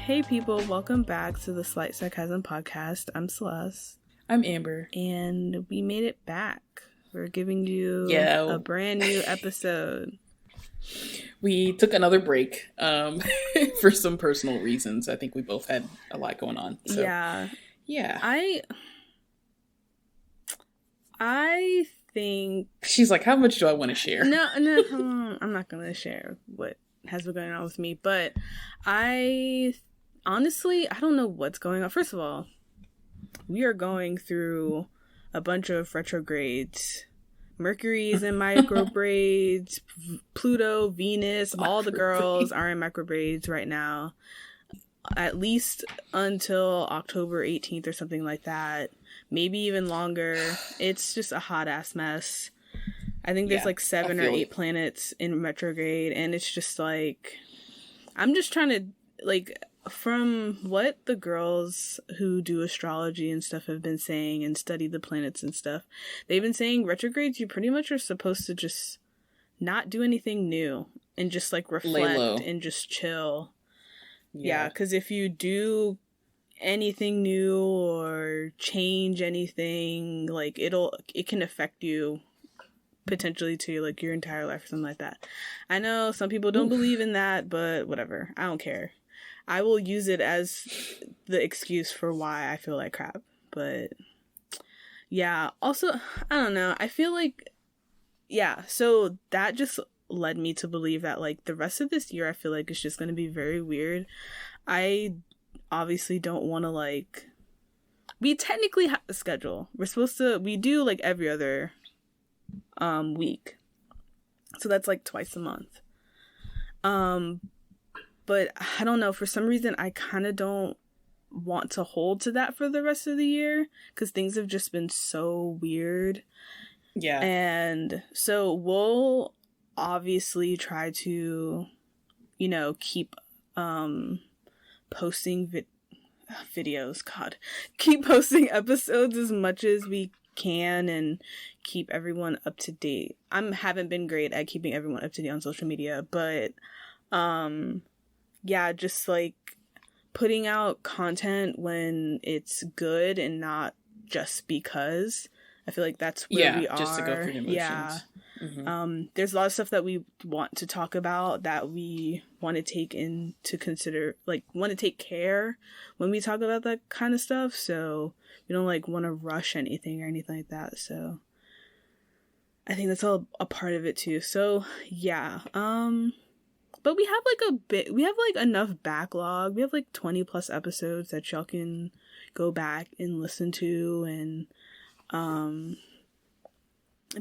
Hey people, welcome back to the Slight Sarcasm Podcast. I'm Celeste. I'm Amber. And we made it back. We're giving you a brand new episode. We took another break for some personal reasons. I think we both had a lot going on. So, yeah. I think... She's like, how much do I want to share? No, I'm not going to share what has been going on with me. But honestly, I don't know what's going on. First of all, we are going through a bunch of retrogrades. Mercury's in microbraids. Pluto, Venus, all the girls are in microbraids right now. At least until October 18th or something like that. Maybe even longer. It's just a hot ass mess. I think there's like 7 or 8 planets in retrograde, and it's just like, I'm just trying to, like, from what the girls who do astrology and stuff have been saying and study the planets and stuff, they've been saying retrogrades, you pretty much are supposed to just not do anything new and just like reflect and just chill. Yeah, because if you do anything new or change anything, like it can affect you potentially to like your entire life or something like that. I know some people don't believe in that, but whatever. I don't care. I will use it as the excuse for why I feel like crap. But yeah, also, I don't know. I feel like, yeah, so that just led me to believe that like the rest of this year, I feel like it's just going to be very weird. I obviously don't want to like, we technically have a schedule. We do like every other week. So that's like twice a month. But I don't know, for some reason, I kind of don't want to hold to that for the rest of the year because things have just been so weird. Yeah. And so we'll obviously try to, keep posting videos. God. Keep posting episodes as much as we can and keep everyone up to date. Haven't been great at keeping everyone up to date on social media, but yeah, just like putting out content when it's good and not just because. I feel like that's where we are. Just to go through the motions. Yeah. Mm-hmm. There's a lot of stuff that we want to talk about that we want to take into consider, like want to take care when we talk about that kind of stuff. So we don't like want to rush anything or anything like that. So I think that's all a part of it too. So yeah. But we have like enough backlog. We have like 20 plus episodes that y'all can go back and listen to, and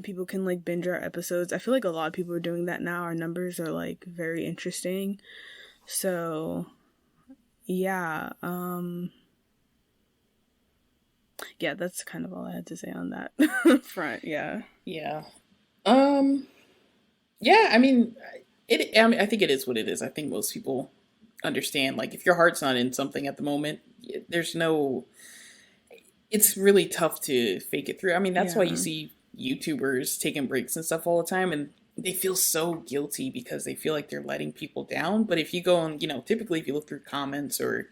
people can like binge our episodes. I feel like a lot of people are doing that now. Our numbers are like very interesting. So yeah. Yeah, that's kind of all I had to say on that front. Yeah. Yeah. Yeah, I mean, I think it is what it is. I think most people understand, like, if your heart's not in something at the moment, it's really tough to fake it through. I mean, that's why you see YouTubers taking breaks and stuff all the time, and they feel so guilty because they feel like they're letting people down. But if you go and, typically if you look through comments or,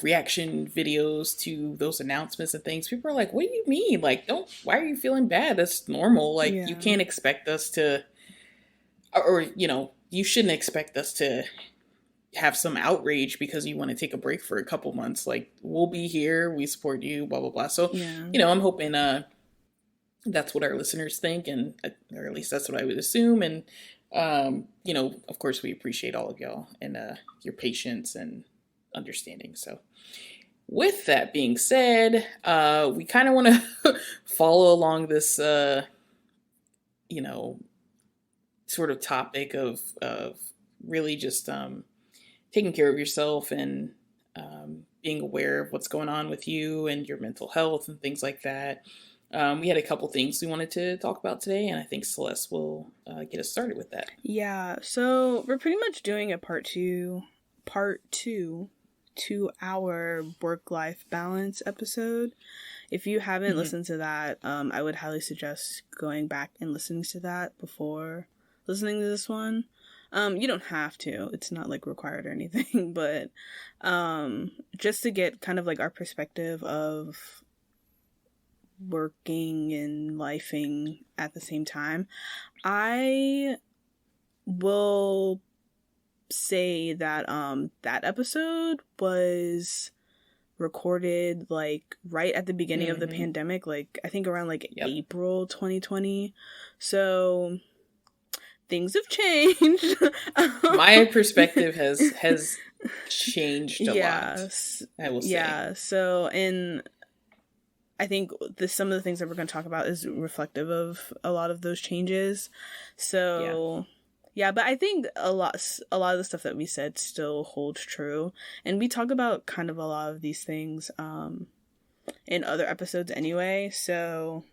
reaction videos to those announcements and things, people are like, what do you mean? Like, why are you feeling bad? That's normal. Like, you can't expect us to, or, you shouldn't expect us to have some outrage because you want to take a break for a couple months. Like, we'll be here, we support you, blah, blah, blah. So, I'm hoping that's what our listeners think, and or at least that's what I would assume. And, of course, we appreciate all of y'all and your patience and understanding. So with that being said, we kind of want to follow along this, sort of topic of really just taking care of yourself and being aware of what's going on with you and your mental health and things like that. We had a couple things we wanted to talk about today, and I think Celeste will get us started with that. Yeah, so we're pretty much doing a part two to our work-life balance episode. If you haven't listened to that, I would highly suggest going back and listening to that before listening to this one. You don't have to. It's not like required or anything, but just to get kind of like our perspective of working and lifing at the same time. I will say that that episode was recorded like right at the beginning of the pandemic, like I think around like April 2020. So things have changed. My perspective has changed a lot. I will say. Yeah. So, and I think some of the things that we're going to talk about is reflective of a lot of those changes. So, yeah, but I think a lot of the stuff that we said still holds true, and we talk about kind of a lot of these things in other episodes anyway. So,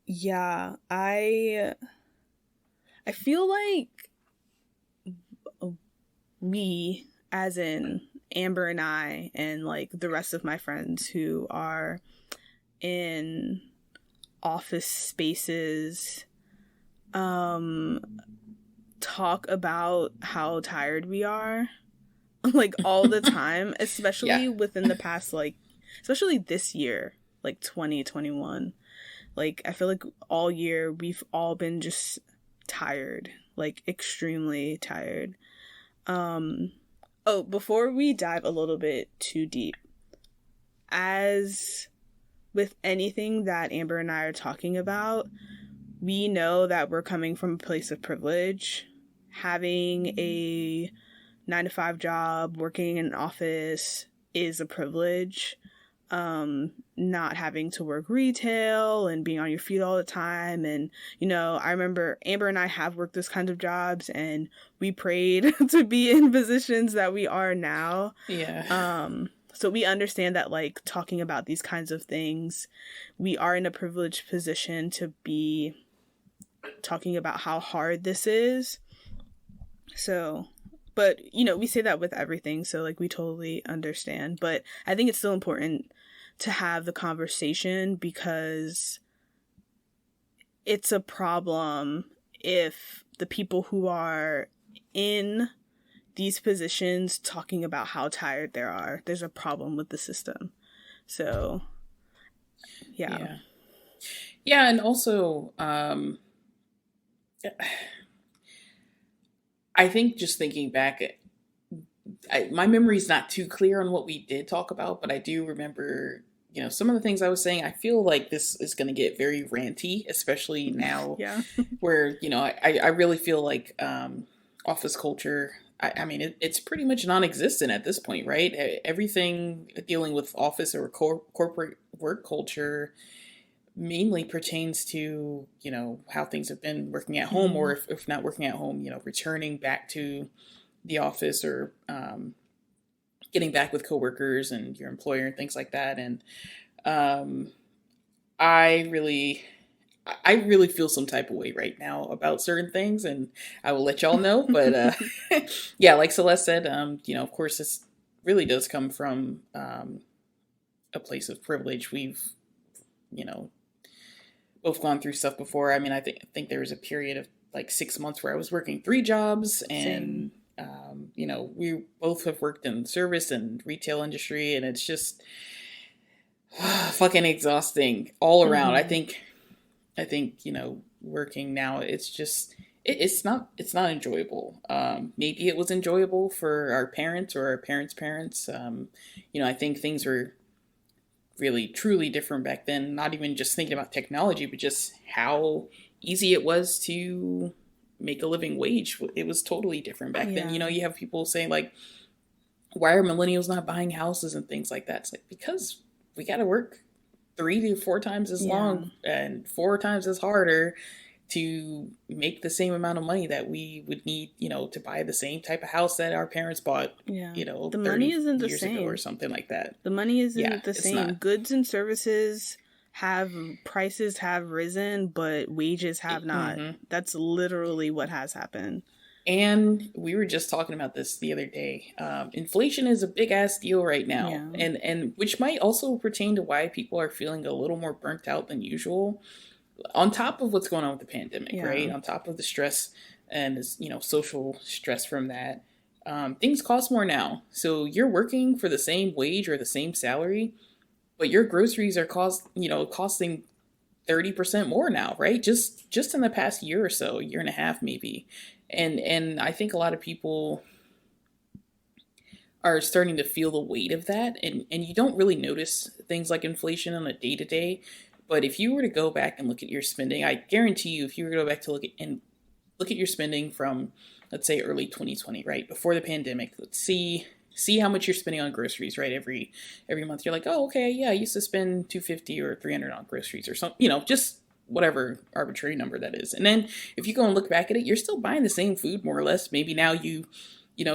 yeah, I feel like we, as in Amber and I, and like the rest of my friends who are in office spaces, talk about how tired we are, like all the time, especially within the past, like, especially this year, like 2021. Like, I feel like all year we've all been just tired, like extremely tired. Oh, before we dive a little bit too deep, as with anything that Amber and I are talking about, we know that we're coming from a place of privilege. Having a 9-to-5 job, working in an office is a privilege. Not having to work retail and being on your feet all the time. And, you know, I remember Amber and I have worked those kinds of jobs, and we prayed to be in positions that we are now. Yeah. So we understand that, like, talking about these kinds of things, we are in a privileged position to be talking about how hard this is. So, but, you know, we say that with everything, so, like, we totally understand. But I think it's still important to have the conversation, because it's a problem if the people who are in these positions talking about how tired they are. There's a problem with the system. So, yeah. Yeah, and also, I think just thinking back, my memory's not too clear on what we did talk about, but I do remember, you know, some of the things I was saying. I feel like this is going to get very ranty, especially now where, you know, I really feel like office culture, I mean, it's pretty much non-existent at this point, right? Everything dealing with office or corporate work culture mainly pertains to, you know, how things have been working at home, or if not working at home, you know, returning back to the office, or getting back with coworkers and your employer and things like that. And I really feel some type of way right now about certain things, and I will let y'all know. But yeah, like Celeste said, you know, of course, this really does come from a place of privilege. We've, you know, both gone through stuff before. I mean, I think there was a period of like 6 months where I was working 3 jobs, and you know, we both have worked in service and retail industry, and it's just fucking exhausting all around. I think, you know, working now, it's just, it's not enjoyable. Maybe it was enjoyable for our parents or our parents' parents. You know, I think things were really truly different back then, not even just thinking about technology, but just how easy it was to make a living wage. It was totally different back then. You know, you have people saying like, why are millennials not buying houses and things like that? It's like, because we got to work 3 to 4 times as long and 4 times as harder to make the same amount of money that we would need, you know, to buy the same type of house that our parents bought, you know, the money isn't the same or something like that. The money isn't the same. Not. Goods and services prices have risen, but wages have not. That's literally what has happened. And we were just talking about this the other day. Inflation is a big ass deal right now, and which might also pertain to why people are feeling a little more burnt out than usual. On top of what's going on with the pandemic, right? On top of the stress and this, social stress from that. Things cost more now. So you're working for the same wage or the same salary, but your groceries are costing 30% more now, right? Just in the past year or so, year and a half maybe. And I think a lot of people are starting to feel the weight of that, and you don't really notice things like inflation on a day to day. But if you were to go back and look at your spending, I guarantee you, if you were to go back to look at your spending from, let's say, early 2020, right before the pandemic, let's see how much you're spending on groceries, right? Every month, you're like, oh, okay, yeah, I used to spend $250 or $300 on groceries or something, just whatever arbitrary number that is. And then if you go and look back at it, you're still buying the same food more or less. Maybe now you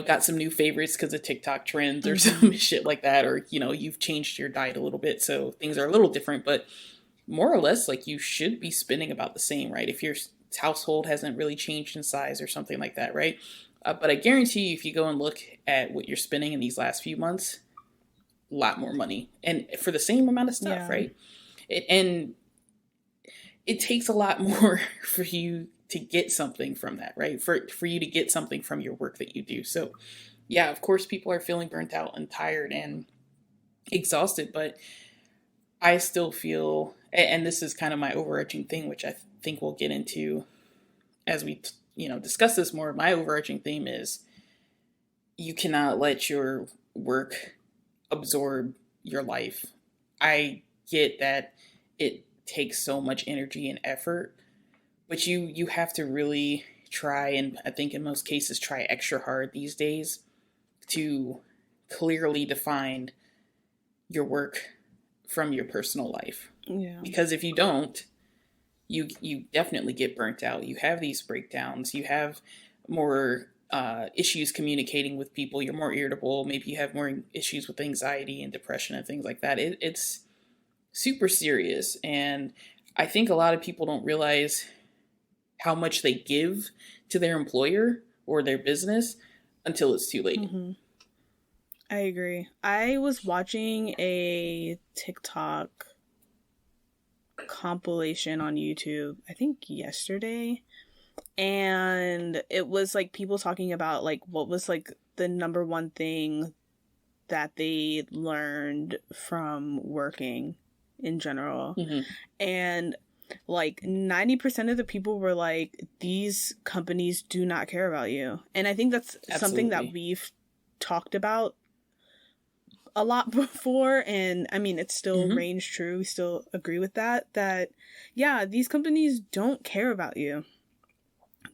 got some new favorites because of TikTok trends or some shit like that, or you've changed your diet a little bit, so things are a little different. But more or less, like, you should be spending about the same, right? If your household hasn't really changed in size or something like that, right? But I guarantee you, if you go and look at what you're spending in these last few months, a lot more money, and for the same amount of stuff, right? And it takes a lot more for you to get something from that, right? For you to get something from your work that you do. So, yeah, of course, people are feeling burnt out and tired and exhausted, but I still feel, and this is kind of my overarching thing, which I think we'll get into as we, discuss this more. My overarching theme is you cannot let your work absorb your life. I get that it takes so much energy and effort, but you have to really try, and I think in most cases try extra hard these days to clearly define your work from your personal life. Yeah. Because if you don't, you definitely get burnt out. You have these breakdowns. You have more issues communicating with people. You're more irritable. Maybe you have more issues with anxiety and depression and things like that. It's super serious. And I think a lot of people don't realize how much they give to their employer or their business until it's too late. Mm-hmm. I agree. I was watching a TikTok compilation on YouTube, I think yesterday, and it was like people talking about like what was like the number one thing that they learned from working in general. Mm-hmm. And like 90% of the people were like, these companies do not care about you. And I think that's something that we've talked about a lot before, and I mean, it's still reigns true. We still agree with that yeah, these companies don't care about you.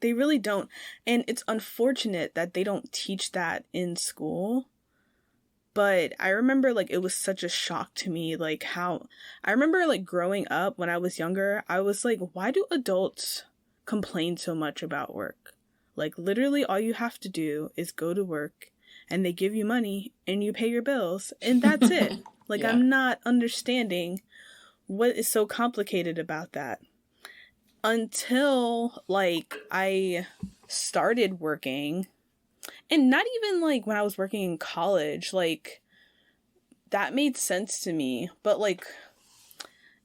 They really don't. And it's unfortunate that they don't teach that in school. But I remember, like, it was such a shock to me, like, how I remember, like, growing up when I was younger, I was like, why do adults complain so much about work? Like, literally all you have to do is go to work, and they give you money, and you pay your bills, and that's it. Like, yeah. I'm not understanding what is so complicated about that. Until, like, I started working, and not even, like, when I was working in college, like, that made sense to me, but, like,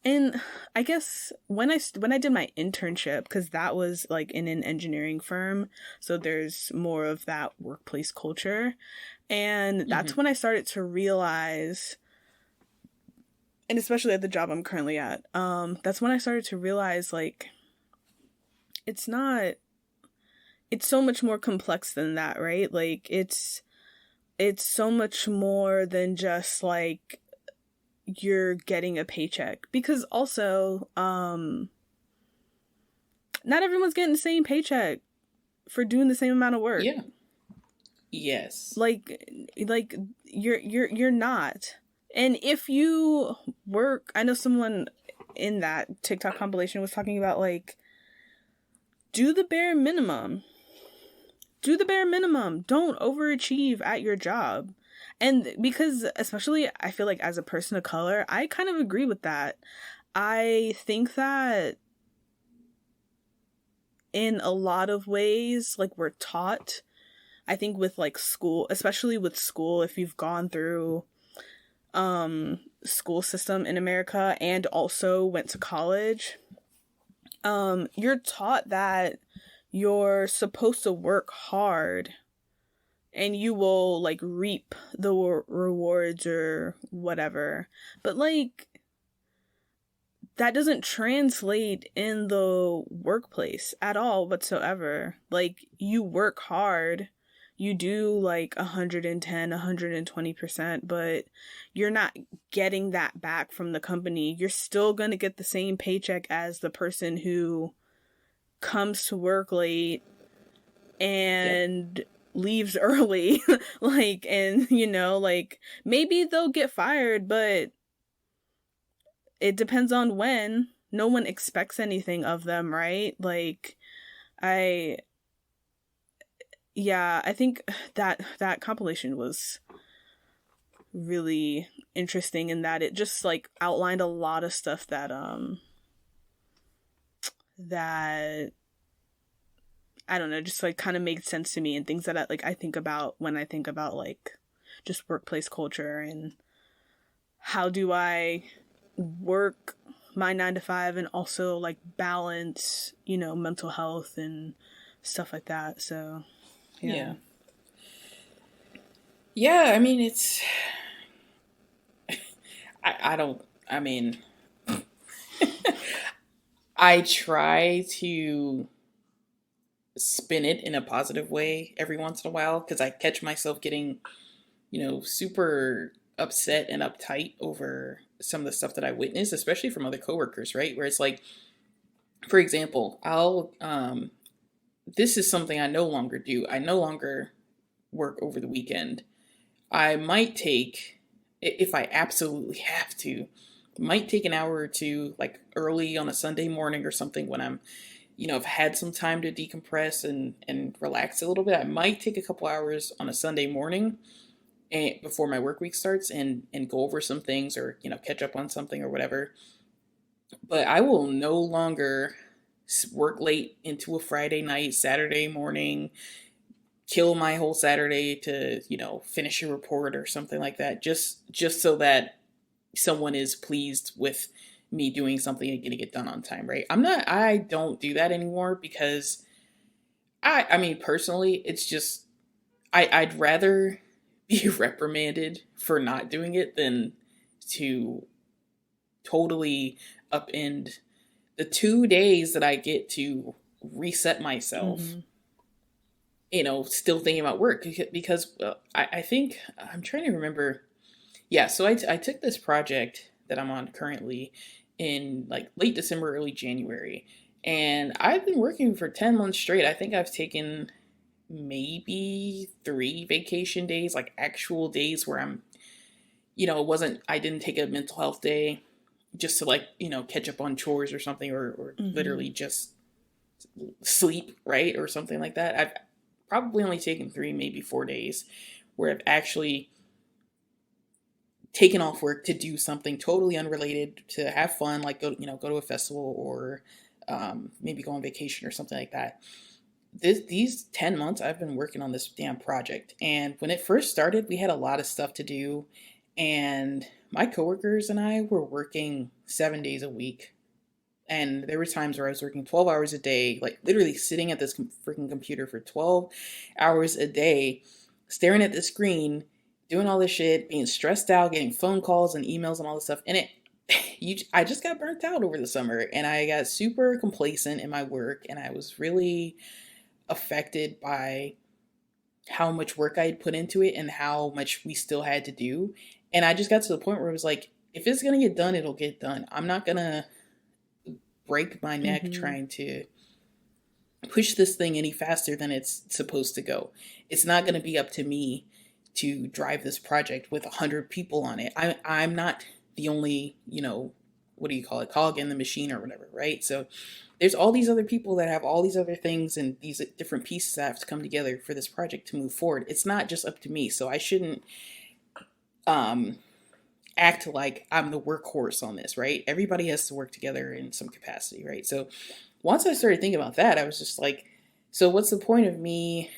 and I guess when I did my internship, because that was like in an engineering firm, so there's more of that workplace culture, and that's when I started to realize, and especially at the job I'm currently at, that's when I started to realize, like, it's so much more complex than that, right? Like, it's so much more than just like you're getting a paycheck, because also not everyone's getting the same paycheck for doing the same amount of work. Yeah. Yes. Like you're not. And if you work, I know someone in that TikTok compilation was talking about, like, do the bare minimum. Do the bare minimum. Don't overachieve at your job. And because, especially, I feel like as a person of color, I kind of agree with that. I think that in a lot of ways, like, we're taught, I think with, like, school, especially with school, if you've gone through school system in America and also went to college, you're taught that you're supposed to work hard and you will like reap the rewards or whatever. But like that doesn't translate in the workplace at all whatsoever. Like you work hard, you do like 110, 120%, but you're not getting that back from the company. You're still going to get the same paycheck as the person who comes to work late and leaves early. Like, and you know, like maybe they'll get fired, but it depends on when. No one expects anything of them, right? Like, I think that compilation was really interesting in that it just like outlined a lot of stuff that I don't know, just like kind of made sense to me, and things that I think about when I think about like just workplace culture and how do I work my 9 to 5 and also like balance, you know, mental health and stuff like that. So yeah, I mean, it's I mean I try to spin it in a positive way every once in a while, because I catch myself getting, you know, super upset and uptight over some of the stuff that I witness, especially from other coworkers, right? Where it's like, for example, this is something I no longer do. I no longer work over the weekend. I might take, if I absolutely have to, might take an hour or two, like early on a Sunday morning or something when I'm, you know, I've had some time to decompress and relax a little bit. I might take a couple hours on a Sunday morning and before my work week starts and go over some things, or, you know, catch up on something or whatever. But I will no longer work late into a Friday night, Saturday morning, kill my whole Saturday to, you know, finish a report or something like that, just so that someone is pleased with me doing something and getting it done on time, right? I don't do that anymore, because I mean, personally, it's just, I'd rather be reprimanded for not doing it than to totally upend the 2 days that I get to reset myself, you know, still thinking about work, because I think, I'm trying to remember. Yeah, so I took this project that I'm on currently in like late December, early January, and I've been working for 10 months straight. I think I've taken maybe 3 vacation days, like actual days where I'm, you know, I didn't take a mental health day just to like, you know, catch up on chores or something, or literally just sleep, right? Or something like that. I've probably only taken 3, maybe 4 days where I've actually taken off work to do something totally unrelated, to have fun, like go to a festival, or maybe go on vacation or something like that. These 10 months I've been working on this damn project. And when it first started, we had a lot of stuff to do. And my coworkers and I were working 7 days a week. And there were times where I was working 12 hours a day, like literally sitting at this freaking computer for 12 hours a day, staring at the screen, doing all this shit, being stressed out, getting phone calls and emails and all this stuff. And I just got burnt out over the summer, and I got super complacent in my work, and I was really affected by how much work I had put into it and how much we still had to do. And I just got to the point where it was like, if it's going to get done, it'll get done. I'm not going to break my neck trying to push this thing any faster than it's supposed to go. It's not going to be up to me to drive this project with 100 people on it. I'm not the only, you know, what do you call it, cog in the machine or whatever, right? So there's all these other people that have all these other things and these different pieces that have to come together for this project to move forward. It's not just up to me. So I shouldn't act like I'm the workhorse on this, right? Everybody has to work together in some capacity, right? So once I started thinking about that, I was just like, so what's the point of me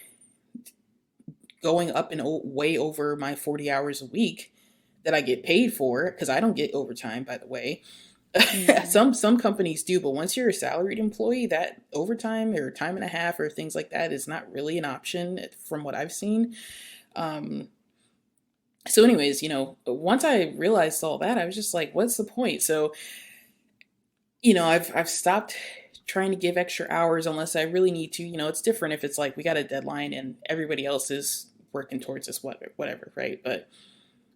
going up and way over my 40 hours a week that I get paid for? Because I don't get overtime, by the way. Some companies do, but once you're a salaried employee, that overtime or time and a half or things like that is not really an option from what I've seen. So anyways, once I realized all that, I was just like, what's the point? So, I've stopped trying to give extra hours unless I really need to. It's different if it's like we got a deadline and everybody else is working towards this, whatever, right? But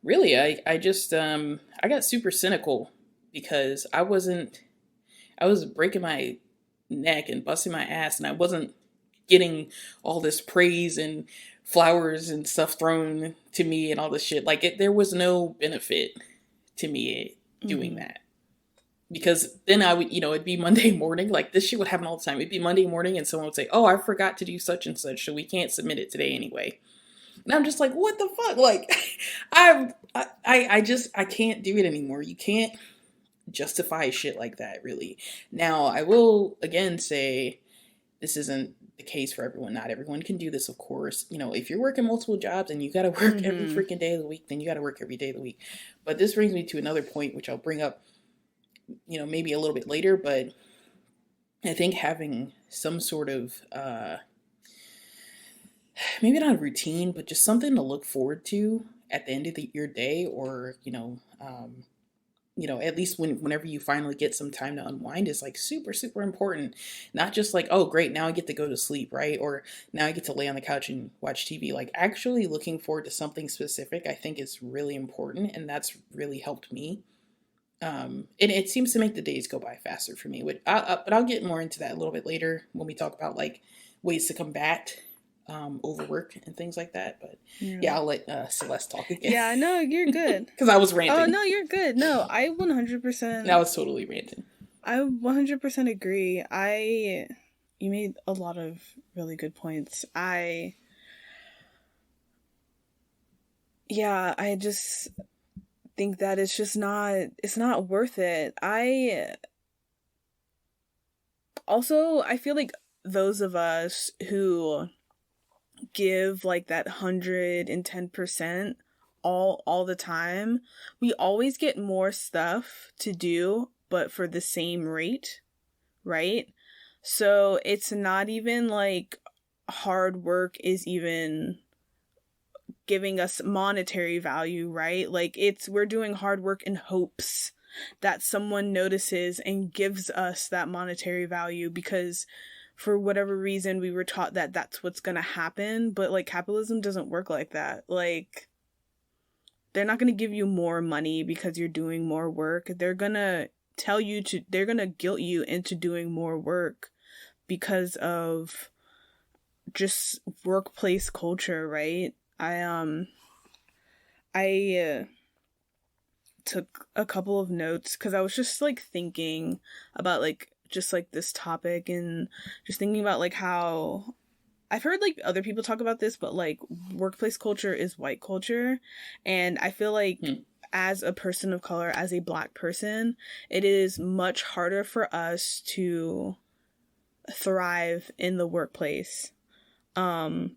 really, I just I got super cynical because I was breaking my neck and busting my ass, and I wasn't getting all this praise and flowers and stuff thrown to me and all this shit. Like there was no benefit to me doing that. Because then I would, it'd be Monday morning. Like this shit would happen all the time. It'd be Monday morning and someone would say, "Oh, I forgot to do such and such, so we can't submit it today anyway." And I'm just like, what the fuck? Like, I can't do it anymore. You can't justify shit like that, really. Now, I will again say this isn't the case for everyone. Not everyone can do this, of course. If you're working multiple jobs and you got to work every freaking day of the week, then you got to work every day of the week. But this brings me to another point, which I'll bring up maybe a little bit later, but I think having some sort of, maybe not a routine, but just something to look forward to at the end of your day, or, at least whenever you finally get some time to unwind is like super, super important. Not just like, oh, great, now I get to go to sleep, right? Or now I get to lay on the couch and watch TV. Like actually looking forward to something specific, I think is really important. And that's really helped me. And it seems to make the days go by faster for me. But I'll get more into that a little bit later when we talk about like ways to combat overwork and things like that. But yeah, I'll let Celeste talk again. Yeah, no, you're good. Because I was ranting. Oh, no, you're good. No, I 100%... I was totally ranting. I 100% agree. You made a lot of really good points. I just think that it's not worth it. I feel like those of us who give like that 110% all the time, we always get more stuff to do, but for the same rate, right? So it's not even like hard work is even giving us monetary value, right? Like we're doing hard work in hopes that someone notices and gives us that monetary value, because for whatever reason we were taught that that's what's gonna happen. But like capitalism doesn't work like that. Like they're not gonna give you more money because you're doing more work. They're gonna guilt you into doing more work because of just workplace culture, right? I took a couple of notes because I was just like thinking about like just like this topic, and just thinking about like how I've heard like other people talk about this, but like workplace culture is white culture. And I feel like as a person of color, as a Black person, it is much harder for us to thrive in the workplace.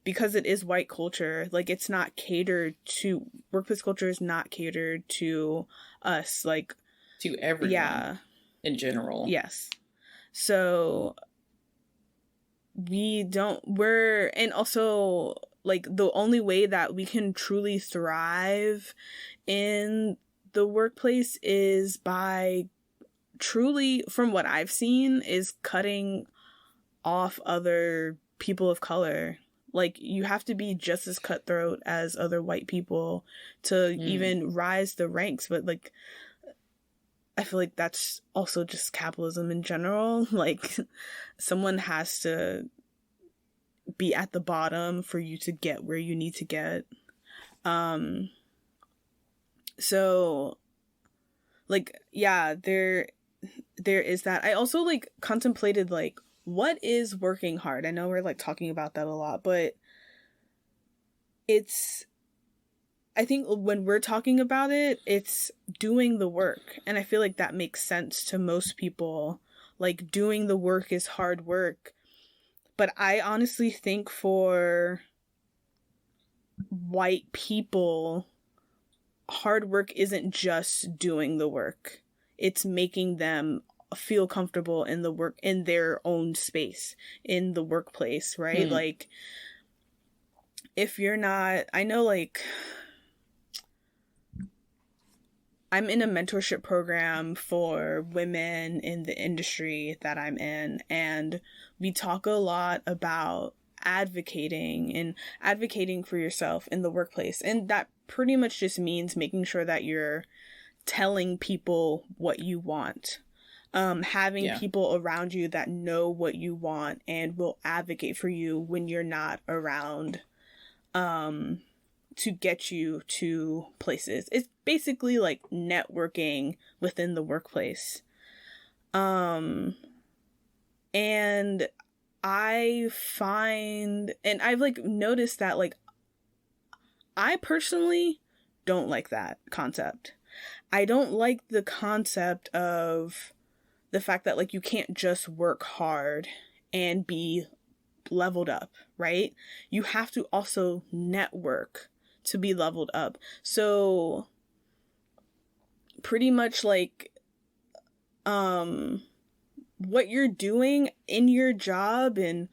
Because it is white culture. Like it's not catered to, workplace culture is not catered to us, like to everyone. Yeah. In general. Yes. So and also like the only way that we can truly thrive in the workplace is by truly, from what I've seen, is cutting off other people of color. Like you have to be just as cutthroat as other white people to even rise the ranks. But like I feel like that's also just capitalism in general. Like someone has to be at the bottom for you to get where you need to get. So like yeah, there is that. I also like contemplated like, what is working hard? I know we're like talking about that a lot, but I think when we're talking about it, it's doing the work. And I feel like that makes sense to most people. Like doing the work is hard work. But I honestly think for white people, hard work isn't just doing the work. it's making them feel comfortable in their own space, in the workplace, right? Like, if you're not, I know, like, I'm in a mentorship program for women in the industry that I'm in, and we talk a lot about advocating for yourself in the workplace. And that pretty much just means making sure that you're telling people what you want. Having people around you that know what you want and will advocate for you when you're not around, to get you to places. It's basically like networking within the workplace. And I find, and I've like noticed that, like, I personally don't like that concept. I don't like the concept of the fact that, like, you can't just work hard and be leveled up, right? You have to also network to be leveled up. So pretty much, like, what you're doing in your job and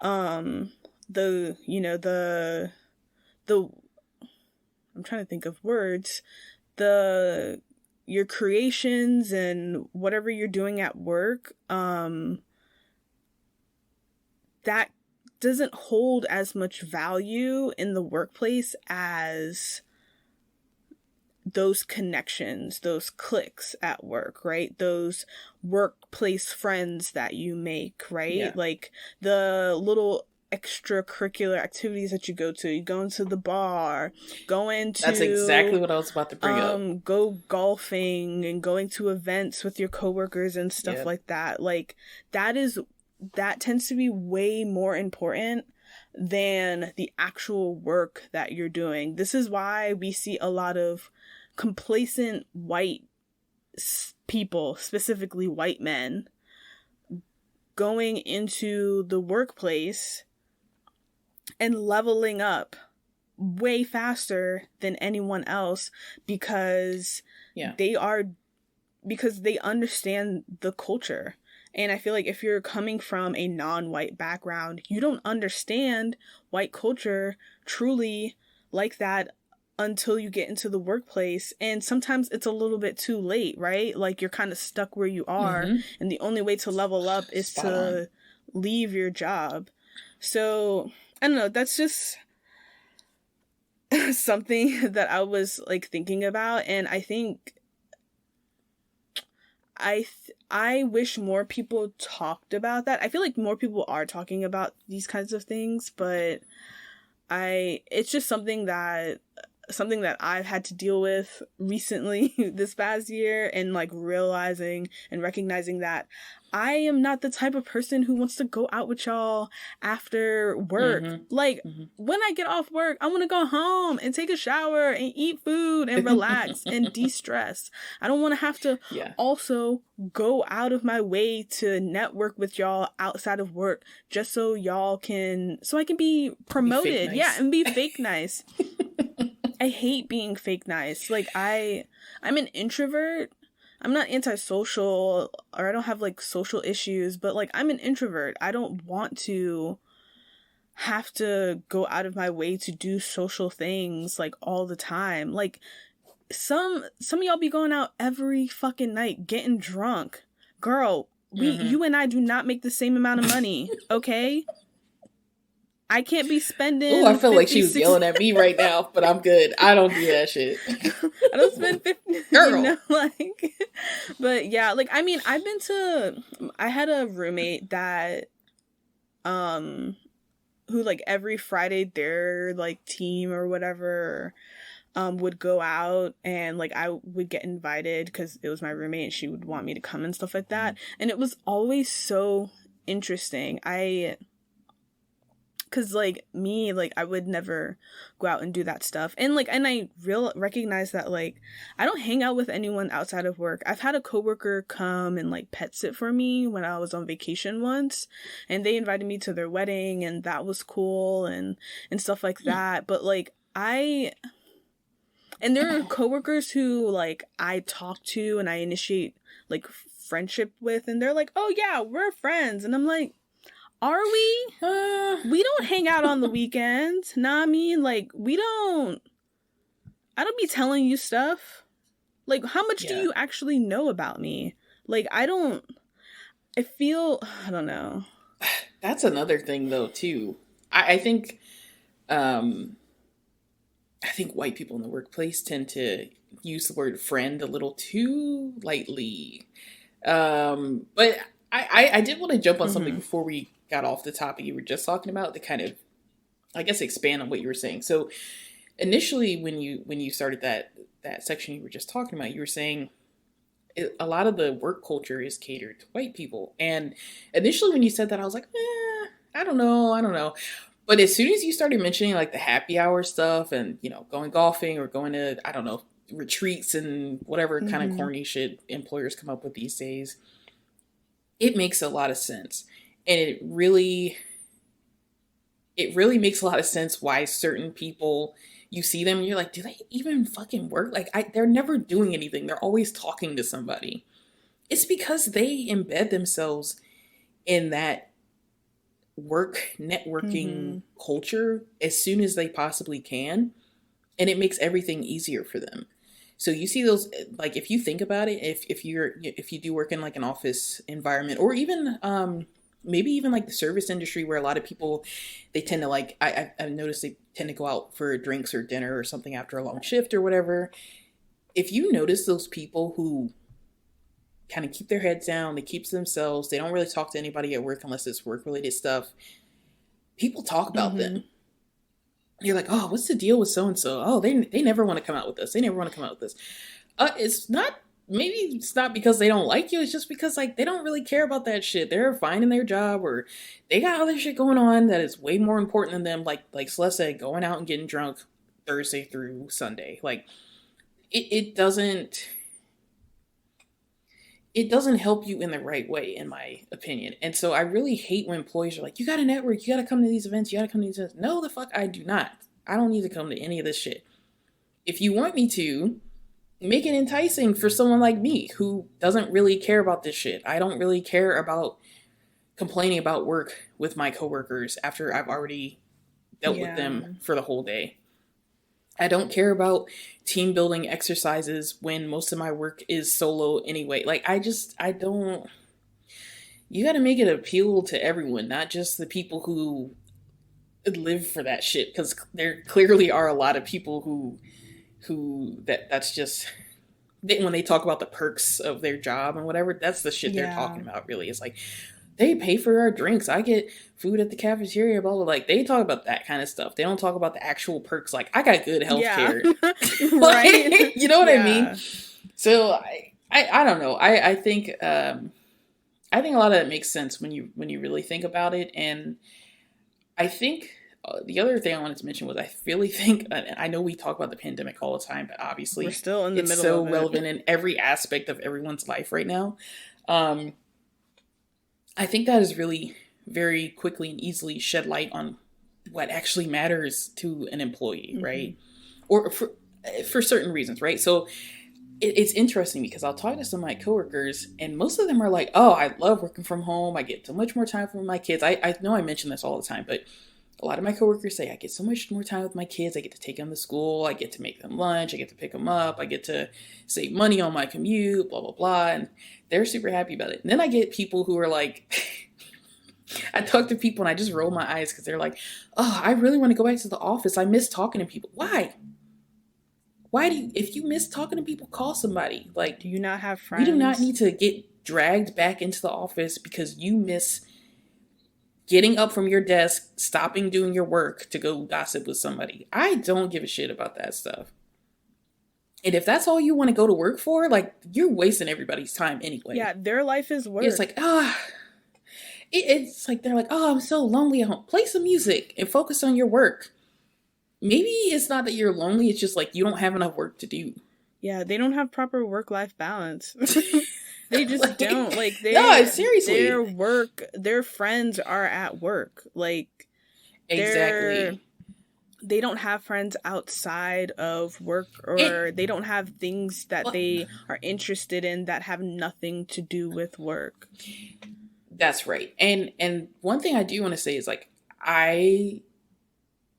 the I'm trying to think of words, your creations and whatever you're doing at work, that doesn't hold as much value in the workplace as those connections, those cliques at work, right? Those workplace friends that you make, right? Yeah. Like the little extracurricular activities that you go to. You go into the bar, That's exactly what I was about to bring up. Go golfing and going to events with your coworkers and stuff like that. Like, that tends to be way more important than the actual work that you're doing. This is why we see a lot of complacent white people, specifically white men, going into the workplace and leveling up way faster than anyone else because they understand the culture. And I feel like if you're coming from a non-white background, you don't understand white culture truly like that until you get into the workplace. And sometimes it's a little bit too late, right? Like, you're kind of stuck where you are, and the only way to level up is to leave your job. So, I don't know, that's just something that I was, like, thinking about, and I think I wish more people talked about that. I feel like more people are talking about these kinds of things, but it's just something that I've had to deal with recently this past year, and like realizing and recognizing that I am not the type of person who wants to go out with y'all after work. Like, when I get off work, I want to go home and take a shower and eat food and relax and de-stress. I don't want to have to also go out of my way to network with y'all outside of work just so I can be promoted. Be nice. And be fake nice. I hate being fake nice. Like, I'm an introvert. I'm not antisocial, or I don't have, like, social issues, but, like, I'm an introvert. I don't want to have to go out of my way to do social things, like, all the time. Like, some of y'all be going out every fucking night getting drunk. Girl, you and I do not make the same amount of money, okay? I can't be spending. Oh, I feel like she was yelling at me right now, but I'm good. I don't do that shit. I don't spend 50. Girl. But yeah, like, I mean, I had a roommate that, who, like, every Friday their, like, team or whatever, would go out, and, like, I would get invited because it was my roommate and she would want me to come and stuff like that. And it was always so interesting. Because, like, me, like, I would never go out and do that stuff. And, like, and I recognize that, like, I don't hang out with anyone outside of work. I've had a coworker come and, like, pet sit for me when I was on vacation once. And they invited me to their wedding, and that was cool and stuff like that. But, like, and And there are coworkers who, like, I talk to and I initiate, like, friendship with, and they're like, oh, yeah, we're friends. And I'm like, are we? We don't hang out on the weekends. Nah, I mean, like, I don't be telling you stuff. Like, how much do you actually know about me? Like, I don't know. That's another thing, though, too. I think white people in the workplace tend to use the word friend a little too lightly. But I did want to jump on something before we got off the topic you were just talking about to kind of, I guess, expand on what you were saying. So initially, when you started that section you were just talking about, you were saying a lot of the work culture is catered to white people. And initially when you said that, I was like, I don't know. But as soon as you started mentioning like the happy hour stuff and, you know, going golfing or going to, I don't know, retreats and whatever kind of corny shit employers come up with these days, it makes a lot of sense. And it really makes a lot of sense why certain people, you see them and you're like, do they even fucking work? Like, they're never doing anything. They're always talking to somebody. It's because they embed themselves in that work networking culture as soon as they possibly can. And it makes everything easier for them. So you see those, like, if you think about it, if you do work in like an office environment, or even maybe even like the service industry where a lot of people, they tend to like, I've noticed they tend to go out for drinks or dinner or something after a long shift or whatever. If you notice those people who kind of keep their heads down, they keep to themselves, they don't really talk to anybody at work unless it's work related stuff, people talk about them. You're like, oh, what's the deal with so-and-so? Oh, they never want to come out with us. They never want to come out with us. Maybe it's not because they don't like you. It's just because like they don't really care about that shit. They're fine in their job, or they got other shit going on that is way more important than them. Like Celeste said, going out and getting drunk Thursday through Sunday. Like it doesn't help you in the right way, in my opinion. And so I really hate when employees are like, you got to network, you got to come to these events, you got to come to these events. No, the fuck I do not. I don't need to come to any of this shit. If you want me to, make it enticing for someone like me who doesn't really care about this shit. I don't really care about complaining about work with my coworkers after I've already dealt with them for the whole day. I don't care about team building exercises when most of my work is solo anyway. Like, I don't, you got to make it appeal to everyone, not just the people who live for that shit. Because there clearly are a lot of people who that's just, when they talk about the perks of their job and whatever, that's the shit they're talking about, really. It's like, they pay for our drinks, I get food at the cafeteria, blah, blah. Like, they talk about that kind of stuff. They don't talk about the actual perks. Like, I got good health care. Right? You know what I mean? So I don't know. I think a lot of that makes sense when you really think about it. And I think the other thing I wanted to mention was I really think, I know we talk about the pandemic all the time, but obviously we're still in the middle of it. It's so relevant in every aspect of everyone's life right now. I think that has really very quickly and easily shed light on what actually matters to an employee, right? Or for certain reasons, right? So it's interesting because I'll talk to some of my coworkers and most of them are like, oh, I love working from home. I get so much more time for my kids. I know I mention this all the time, but a lot of my coworkers say I get so much more time with my kids. I get to take them to school. I get to make them lunch. I get to pick them up. I get to save money on my commute, blah, blah, blah. And they're super happy about it. And then I get people who are like, I talk to people and I just roll my eyes because they're like, oh, I really want to go back to the office. I miss talking to people. Why? If you miss talking to people, call somebody. Like, do you not have friends? You do not need to get dragged back into the office because you miss getting up from your desk, stopping doing your work to go gossip with somebody. I don't give a shit about that stuff. And if that's all you want to go to work for, like, you're wasting everybody's time anyway. Yeah, their life is work. It's like, it's like, they're like, oh, I'm so lonely at home. Play some music and focus on your work. Maybe it's not that you're lonely. It's just like you don't have enough work to do. Yeah, they don't have proper work-life balance. They just like, don't. Like, no, seriously. Their friends are at work. Like, exactly. they don't have friends outside of work, or they don't have things that they are interested in that have nothing to do with work. That's right. And one thing I do want to say is like,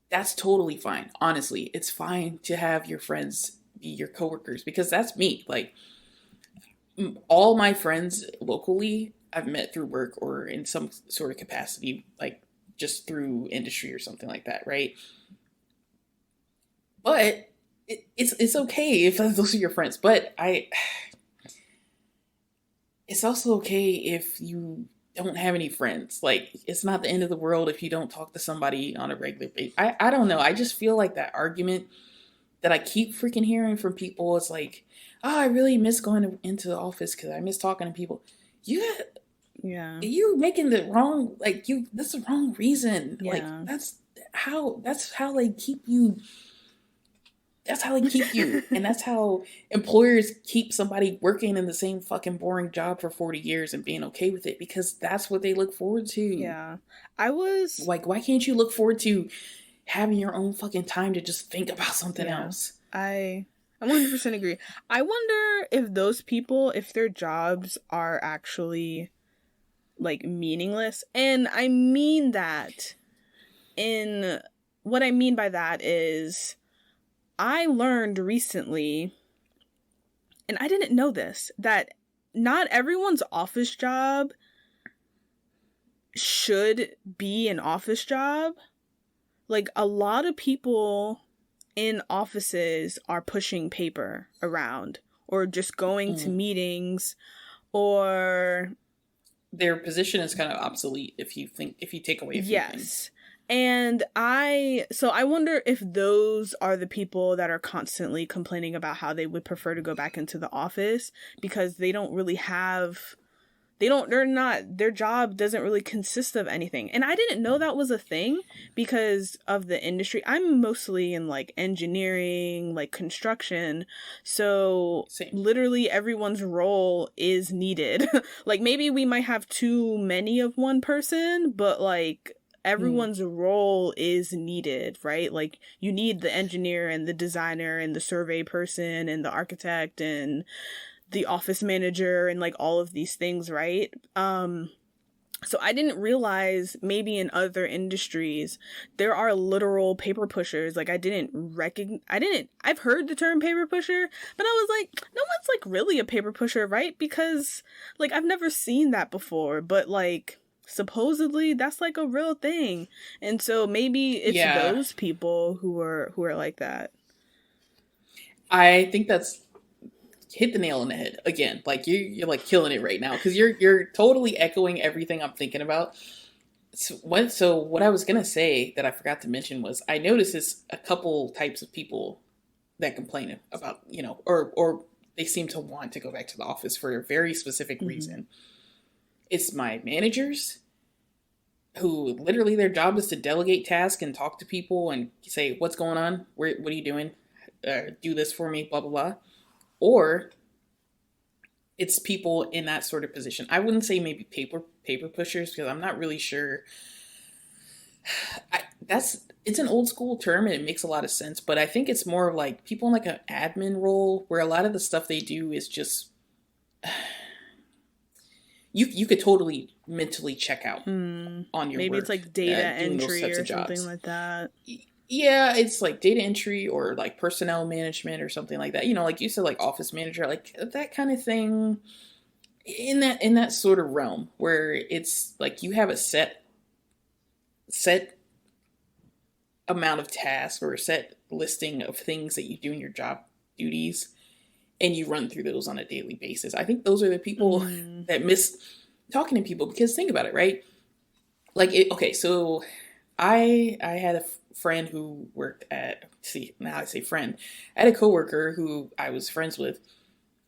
that's totally fine. Honestly, it's fine to have your friends be your coworkers, because that's me. Like, all my friends locally I've met through work or in some sort of capacity, like just through industry or something like that, right? But it's okay if those are your friends. But it's also okay if you don't have any friends. Like, it's not the end of the world if you don't talk to somebody on a regular basis. I don't know. I just feel like that argument that I keep freaking hearing from people, it's like, oh, I really miss going into the office because I miss talking to people. You're making the wrong, like, that's the wrong reason. Yeah. Like, that's how they keep you. That's how they keep you. And that's how employers keep somebody working in the same fucking boring job for 40 years and being okay with it, because that's what they look forward to. Yeah. I was like, why can't you look forward to having your own fucking time to just think about something else? I 100% agree. I wonder if those people, if their jobs are actually like meaningless. And I mean that what I mean by that is, I learned recently, and I didn't know this, that not everyone's office job should be an office job. Like, a lot of people in offices are pushing paper around, or just going to meetings, or their position is kind of obsolete if you take away a few things. And I wonder if those are the people that are constantly complaining about how they would prefer to go back into the office, because they don't really have, their job doesn't really consist of anything. And I didn't know that was a thing because of the industry. I'm mostly in like engineering, like construction. So literally everyone's role is needed. Like, maybe we might have too many of one person, but like, everyone's role is needed, right? Like, you need the engineer and the designer and the survey person and the architect and the office manager and like all of these things, right? So I didn't realize maybe in other industries there are literal paper pushers. Like, I've heard the term paper pusher, but I was like, no one's like really a paper pusher, right? Because like, I've never seen that before, but like, supposedly that's like a real thing. And so maybe it's those people who are like that. I think that's hit the nail on the head again. Like, you're like killing it right now, because you're totally echoing everything I'm thinking about. So what I was gonna say that I forgot to mention was, I noticed this a couple types of people that complain about, or they seem to want to go back to the office for a very specific reason. It's my managers, who literally their job is to delegate tasks and talk to people and say, what's going on? What are you doing? Do this for me, blah, blah, blah. Or it's people in that sort of position. I wouldn't say maybe paper pushers, because I'm not really sure. It's an old school term and it makes a lot of sense, but I think it's more of like people in like an admin role, where a lot of the stuff they do is just... You could totally mentally check out on your maybe work. It's like data entry or something like that. Yeah, it's like data entry or like personnel management or something like that. Like you said, like office manager, like that kind of thing, in that sort of realm, where it's like you have a set amount of tasks or a set listing of things that you do in your job duties, and you run through those on a daily basis. I think those are the people that miss talking to people, because think about it, right? Like, so I had a friend who worked at, now I say friend, I had a coworker who I was friends with,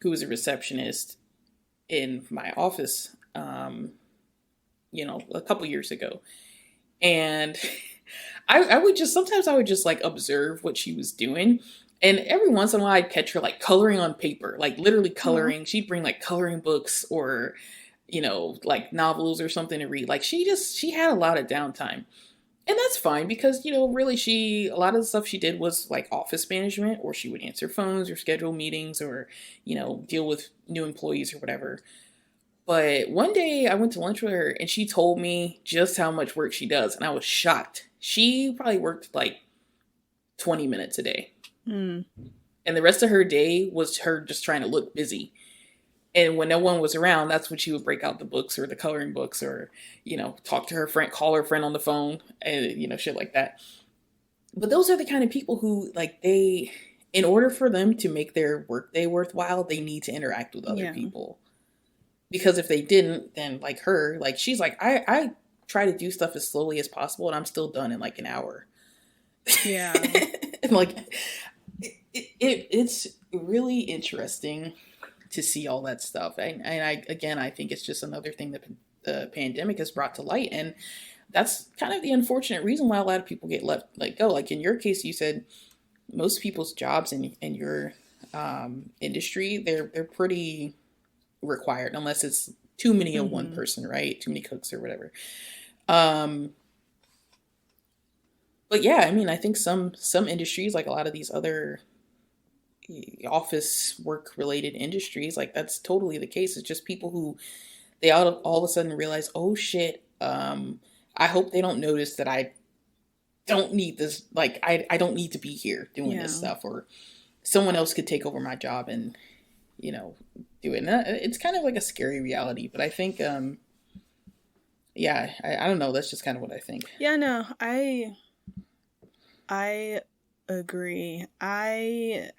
who was a receptionist in my office, a couple years ago. And I would just like observe what she was doing. And every once in a while, I'd catch her like coloring on paper, like literally coloring. She'd bring like coloring books or, like novels or something to read. Like, she had a lot of downtime. And that's fine because, you know, really a lot of the stuff she did was like office management, or she would answer phones or schedule meetings or, you know, deal with new employees or whatever. But one day I went to lunch with her and she told me just how much work she does. And I was shocked. She probably worked like 20 minutes a day. Mm. And the rest of her day was her just trying to look busy. And when no one was around, that's when she would break out the books or the coloring books or, you know, talk to her friend, call her friend on the phone and, you know, shit like that. But those are the kind of people who, like, in order for them to make their workday worthwhile, they need to interact with other people. Because if they didn't, then like her, like, she's like, I try to do stuff as slowly as possible and I'm still done in like an hour. Yeah. And like, it's really interesting to see all that stuff. And I think it's just another thing that the pandemic has brought to light. And that's kind of the unfortunate reason why a lot of people get let go. Like in your case, you said most people's jobs in your industry, they're pretty required unless it's too many of one person, right? Too many cooks or whatever. But yeah, I mean, I think some industries, like a lot of these other office work related industries, like that's totally the case. It's just people who they all of a sudden realize, oh shit, I hope they don't notice that I don't need this, like I don't need to be here doing this stuff, or someone else could take over my job and, you know, do it. And it's kind of like a scary reality, but I think yeah, I don't know, that's just kind of what I think. Yeah, no, I agree. I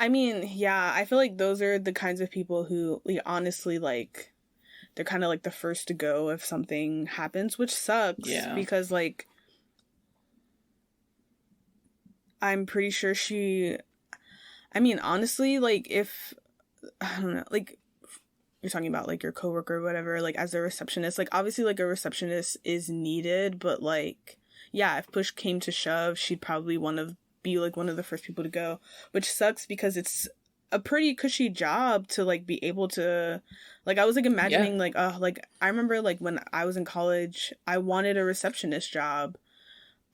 mean, yeah, I feel like those are the kinds of people who, like, honestly, like, they're kind of like the first to go if something happens, which sucks. Yeah. Because, like, I'm pretty sure I mean, honestly, like, if, I don't know, like, you're talking about, like, your coworker or whatever, like, as a receptionist, like, obviously, like, a receptionist is needed, but, like, yeah, if push came to shove, she'd probably be like one of the first people to go, which sucks because it's a pretty cushy job to like be able to, like, I was like imagining like like I remember like when I was in college, I wanted a receptionist job,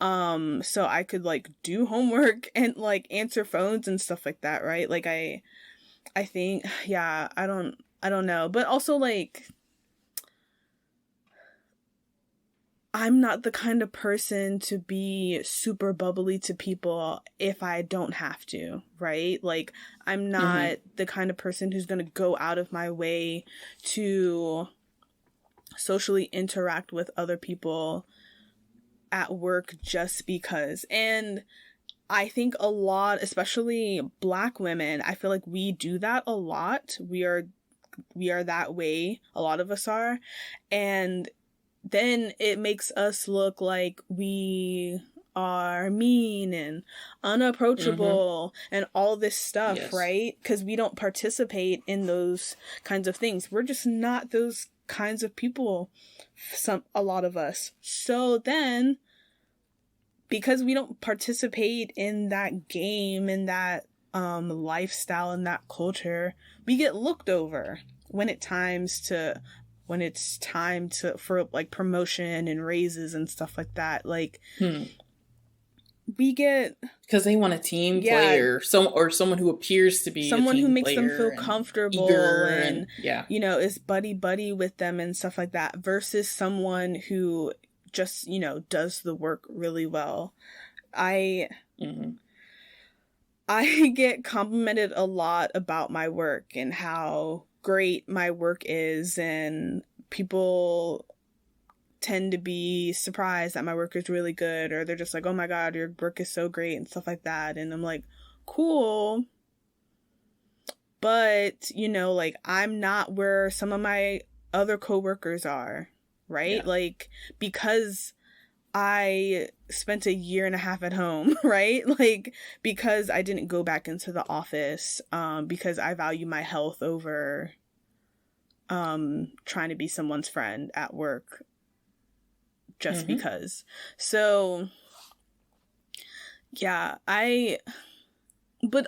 so I could like do homework and like answer phones and stuff like that, right? Like I think, yeah, I don't know, but also like I'm not the kind of person to be super bubbly to people if I don't have to, right? Like, I'm not the kind of person who's going to go out of my way to socially interact with other people at work just because. And I think a lot, especially Black women, I feel like we do that a lot. We are that way. A lot of us are. And then it makes us look like we are mean and unapproachable and all this stuff, right? Because we don't participate in those kinds of things. We're just not those kinds of people, a lot of us. So then, because we don't participate in that game and that lifestyle and that culture, we get looked over when it's time for like promotion and raises and stuff like that. Like we get, because they want a team player, or someone who appears to be someone a team who makes them feel and comfortable and you know, is buddy with them and stuff like that, versus someone who just, you know, does the work really well. I get complimented a lot about my work and how great my work is, and people tend to be surprised that my work is really good, or they're just like, oh my god, your work is so great and stuff like that. And I'm like, cool, but you know, like, I'm not where some of my other coworkers are, right? Like, because I spent a year and a half at home, right? Like, because I didn't go back into the office, because I value my health over trying to be someone's friend at work just because. So yeah, but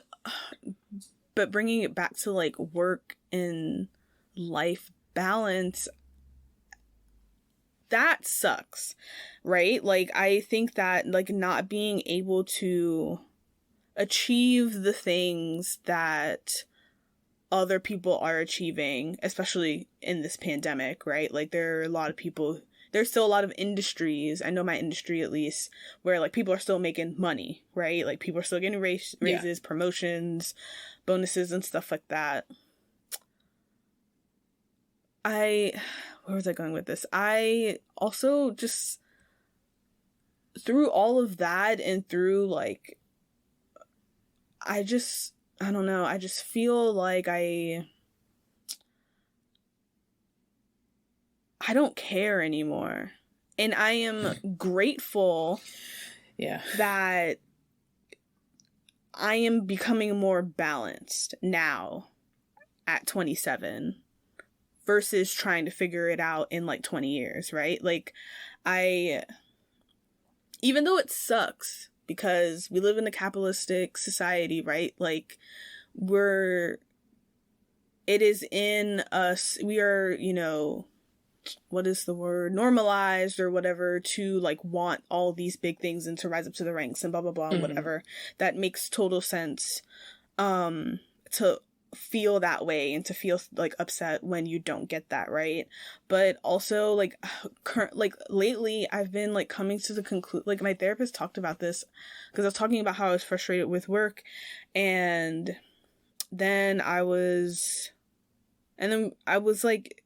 bringing it back to like work and life balance, that sucks, right? Like, I think that, like, not being able to achieve the things that other people are achieving, especially in this pandemic, right? Like, there are a lot of people, there's still a lot of industries, I know my industry at least, where, like, people are still making money, right? Like, people are still getting raises, promotions, bonuses, and stuff like that. Where was I going with this? I also just, through all of that and through, like, I don't know, I just feel like I don't care anymore. And I am grateful that I am becoming more balanced now at 27 versus trying to figure it out in like 20 years, right? Like, even though it sucks because we live in a capitalistic society, right? Like, it is in us, we are, you know, what is the word, normalized or whatever, to like want all these big things and to rise up to the ranks and blah blah blah, whatever. That makes total sense, to feel that way and to feel like upset when you don't get that, right? But also, like, lately I've been like coming to the conclusion, like, my therapist talked about this because I was talking about how I was frustrated with work, and then I was like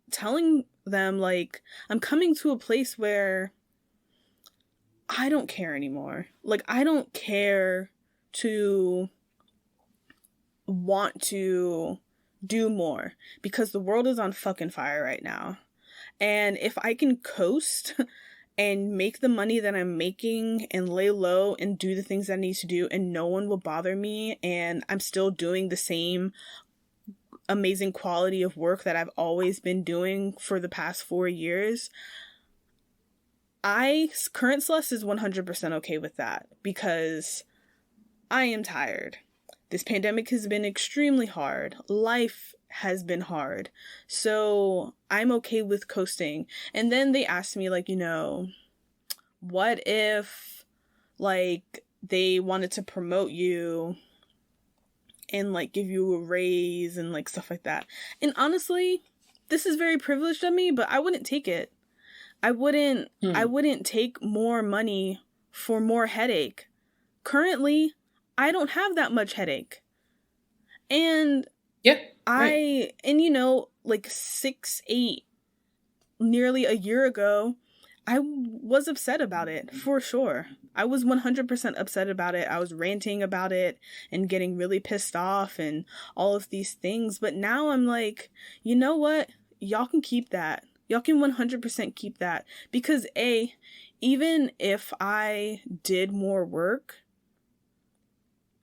telling them, like, I'm coming to a place where I don't care anymore. Like, I don't care to want to do more because the world is on fucking fire right now. And if I can coast and make the money that I'm making and lay low and do the things I need to do and no one will bother me and I'm still doing the same amazing quality of work that I've always been doing for the past 4 years, current Celeste is 100% okay with that because I am tired. This pandemic has been extremely hard. Life has been hard. So I'm okay with coasting. And then they asked me, like, you know, what if, like, they wanted to promote you and, like, give you a raise and, like, stuff like that. And honestly, this is very privileged of me, but I wouldn't take it. I wouldn't take more money for more headache. Currently, I don't have that much headache. And and you know, like 6, 8, nearly a year ago, I was upset about it, for sure. I was 100% upset about it. I was ranting about it and getting really pissed off and all of these things. But now I'm like, you know what? Y'all can keep that. Y'all can 100% keep that. Because even if I did more work,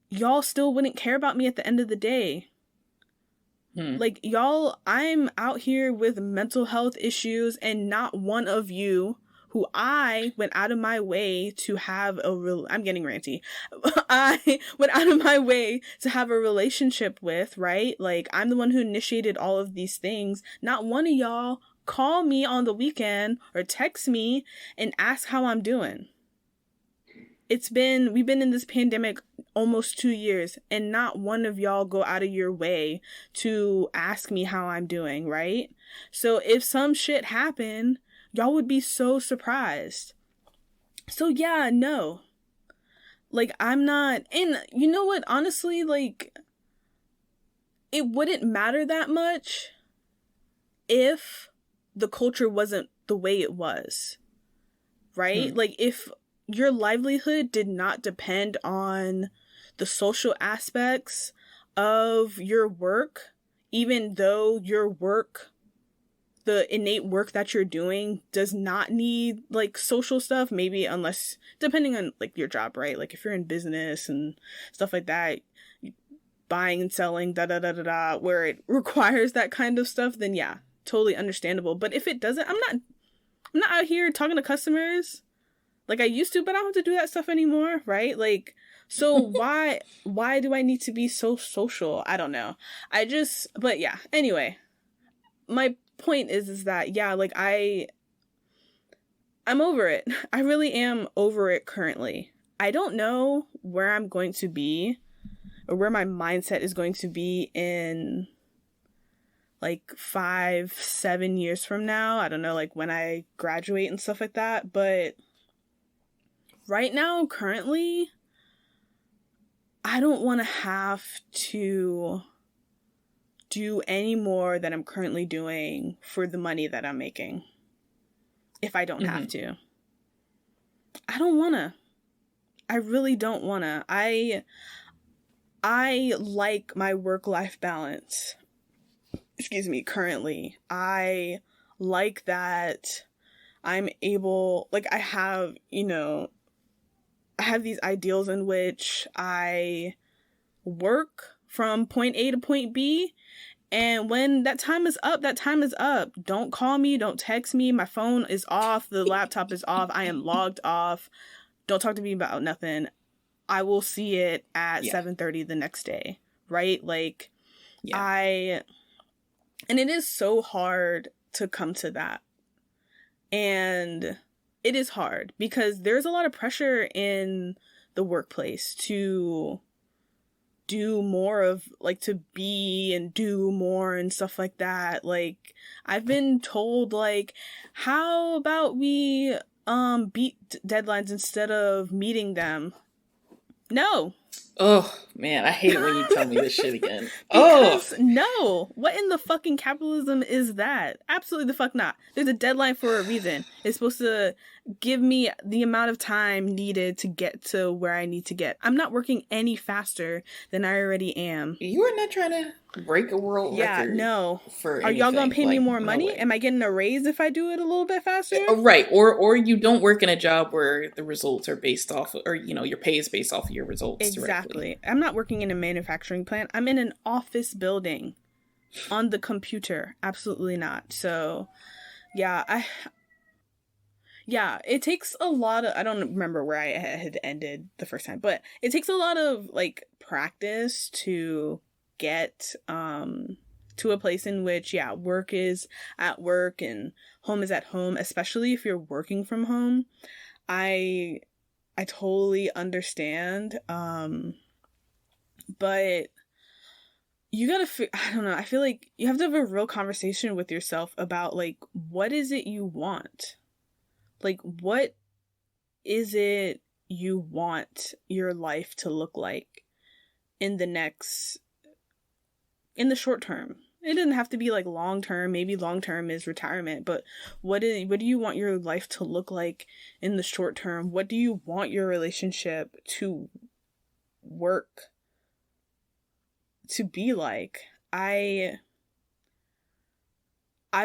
y'all still wouldn't care about me at the end of the day. Like, y'all, I'm out here with mental health issues and not one of you who I went out of my way to have I'm getting ranty. I went out of my way to have a relationship with, right? Like, I'm the one who initiated all of these things. Not one of y'all call me on the weekend or text me and ask how I'm doing. We've been in this pandemic almost 2 years and not one of y'all go out of your way to ask me how I'm doing, right? So if some shit happened, y'all would be so surprised. So yeah, no. Like, I'm not, and you know what, honestly, like, it wouldn't matter that much if the culture wasn't the way it was, right? Like, if your livelihood did not depend on the social aspects of your work, even though your work, the innate work that you're doing, does not need, like, social stuff, maybe, unless, depending on, like, your job, right? Like, if you're in business and stuff like that, buying and selling, where it requires that kind of stuff, then yeah, totally understandable. But if it doesn't, I'm not out here talking to customers like I used to, but I don't have to do that stuff anymore, right? Like, so why do I need to be so social? I don't know. But yeah, anyway, my point is that, yeah, like, I'm over it. I really am over it currently. I don't know where I'm going to be or where my mindset is going to be in like 5-7 years from now. I don't know, like when I graduate and stuff like that. But right now, currently, I don't want to have to do any more than I'm currently doing for the money that I'm making. If I don't have to. I don't want to. I really don't want to. I like my work-life balance. Excuse me, currently. I like that I'm able, like I have, I have these ideals in which I work from point A to point B. And when that time is up, that time is up. Don't call me. Don't text me. My phone is off. The laptop is off. I am logged off. Don't talk to me about nothing. I will see it at 7:30 the next day. Right? Like, and it is so hard to come to that. And it is hard because there's a lot of pressure in the workplace to do more of, like, to be and do more and stuff like that. Like, I've been told, like, how about we beat deadlines instead of meeting them? No. Oh, man, I hate it when you tell me this shit again. Because, no. What in the fucking capitalism is that? Absolutely the fuck not. There's a deadline for a reason. It's supposed to give me the amount of time needed to get to where I need to get. I'm not working any faster than I already am. You are not trying to break a world record. Yeah, no. For Are y'all gonna pay me more no money? way. Am I getting a raise if I do it a little bit faster? Right. Or you don't work in a job where the results are based off, or, your pay is based off of your results Exactly. directly. I'm not working in a manufacturing plant. I'm in an office building on the computer. Absolutely not. So, yeah, it takes a lot of, I don't remember where I had ended the first time, but it takes a lot of, like, practice to get to a place in which, work is at work and home is at home, especially if you're working from home. I totally understand, but you gotta, I don't know, I feel like you have to have a real conversation with yourself about, like, what is it you want? Like, what is it you want your life to look like in the short term? It doesn't have to be, like, long term. Maybe long term is retirement, but what do you want your life to look like in the short term? What do you want your relationship to work to be like? I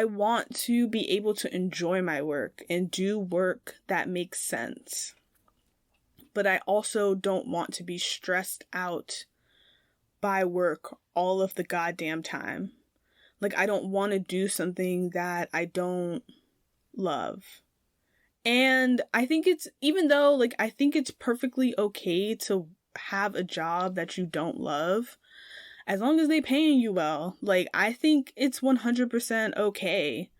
want to be able to enjoy my work and do work that makes sense. But I also don't want to be stressed out by work all of the goddamn time. Like, I don't want to do something that I don't love. And I think even though, like, I think it's perfectly okay to have a job that you don't love, as long as they paying you well. Like, I think it's 100% okay.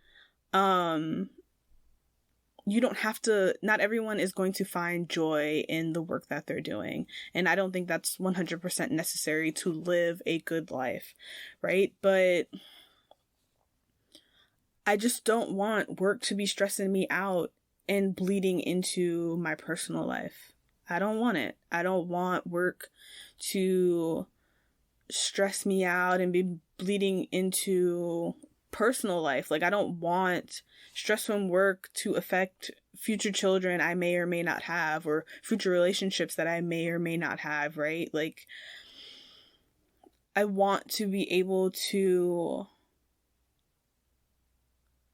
You don't have to, not everyone is going to find joy in the work that they're doing. And I don't think that's 100% necessary to live a good life, right? But I just don't want work to be stressing me out and bleeding into my personal life. I don't want it. I don't want work to stress me out and be bleeding into personal life. Like, I don't want stress from work to affect future children I may or may not have, or future relationships that I may or may not have, right? Like, I want to be able to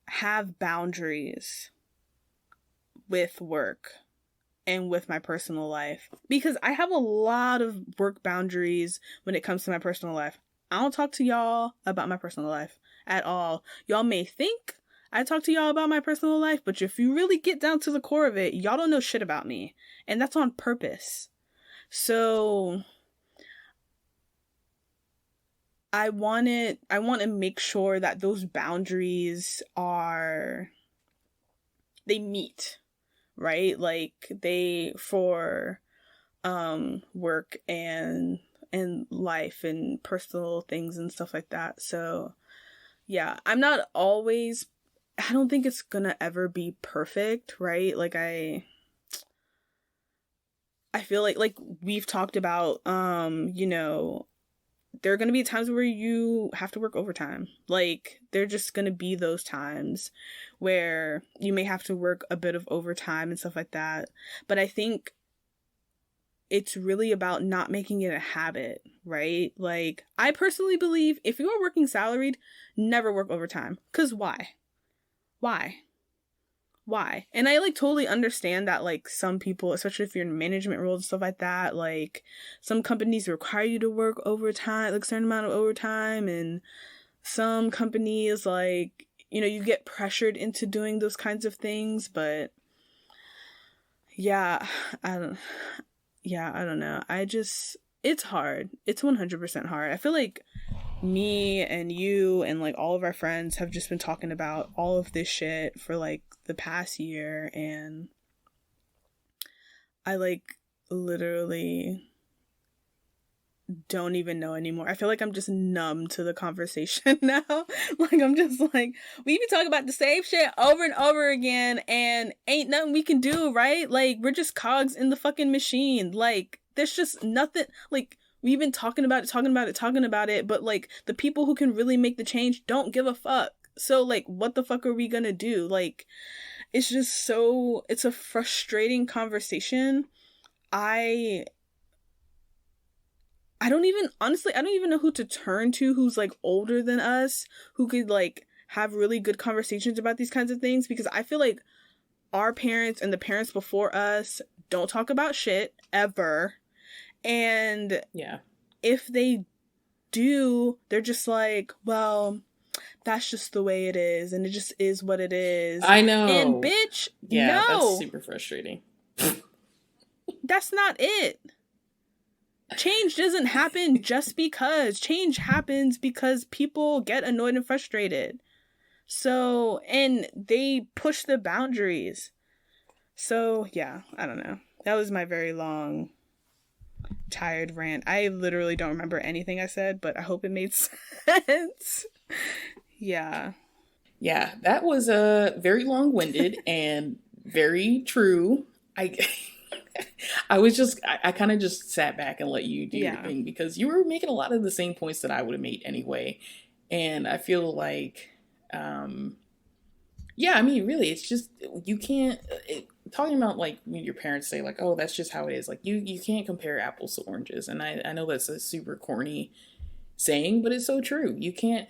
have boundaries with work and with my personal life, because I have a lot of work boundaries when it comes to my personal life. I don't talk to y'all about my personal life at all. Y'all may think I talk to y'all about my personal life, but if you really get down to the core of it, y'all don't know shit about me, and that's on purpose. So I want to make sure that those boundaries they meet. right? Like they for work and life and personal things and stuff like that. So yeah, I don't think it's gonna ever be perfect, right? Like I feel like we've talked about, there are going to be times where you have to work overtime. Like, there are just going to be those times where you may have to work a bit of overtime and stuff like that. But I think it's really about not making it a habit, right? Like, I personally believe if you are working salaried, never work overtime. Because why? Why? And I like totally understand that like some people, especially if you're in management roles and stuff like that, like some companies require you to work overtime, like a certain amount of overtime, and some companies like, you get pressured into doing those kinds of things. But yeah, I don't know. It's hard. It's 100% hard. I feel like me and you and like all of our friends have just been talking about all of this shit for like the past year, and I like literally don't even know anymore. I feel like I'm just numb to the conversation now. Like I'm just like, we be talking about the same shit over and over again and ain't nothing we can do, right? Like we're just cogs in the fucking machine. Like there's just nothing. Like we've been talking about it, but like the people who can really make the change don't give a fuck. So like what the fuck are we gonna do? Like it's a frustrating conversation. I don't even know who to turn to who's like older than us, who could like have really good conversations about these kinds of things, because I feel like our parents and the parents before us don't talk about shit ever. And yeah, if they do, they're just like, well, that's just the way it is, and it just is what it is. I know. And bitch, yeah, no. That's super frustrating. That's not it. Change doesn't happen just because. Change happens because people get annoyed and frustrated. So, and they push the boundaries. So, yeah, I don't know. That was my very long, tired rant. I literally don't remember anything I said, but I hope it made sense. Yeah. Yeah, that was very long-winded and very true. I kind of just sat back and let you do your thing, because you were making a lot of the same points that I would have made anyway. And I feel like, yeah, I mean, really, it's just, you can't, talking about like when your parents say like, oh, that's just how it is. Like you can't compare apples to oranges. And I know that's a super corny saying, but it's so true. You can't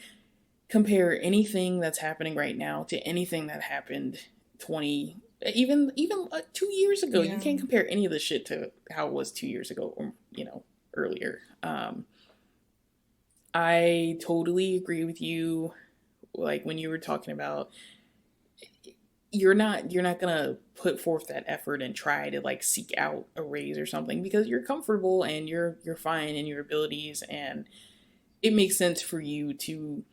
compare anything that's happening right now to anything that happened 2 years ago. Yeah. You can't compare any of the shit to how it was 2 years ago or, earlier. I totally agree with you. Like when you were talking about, you're not gonna put forth that effort and try to like seek out a raise or something because you're comfortable and you're fine in your abilities, and it makes sense for you to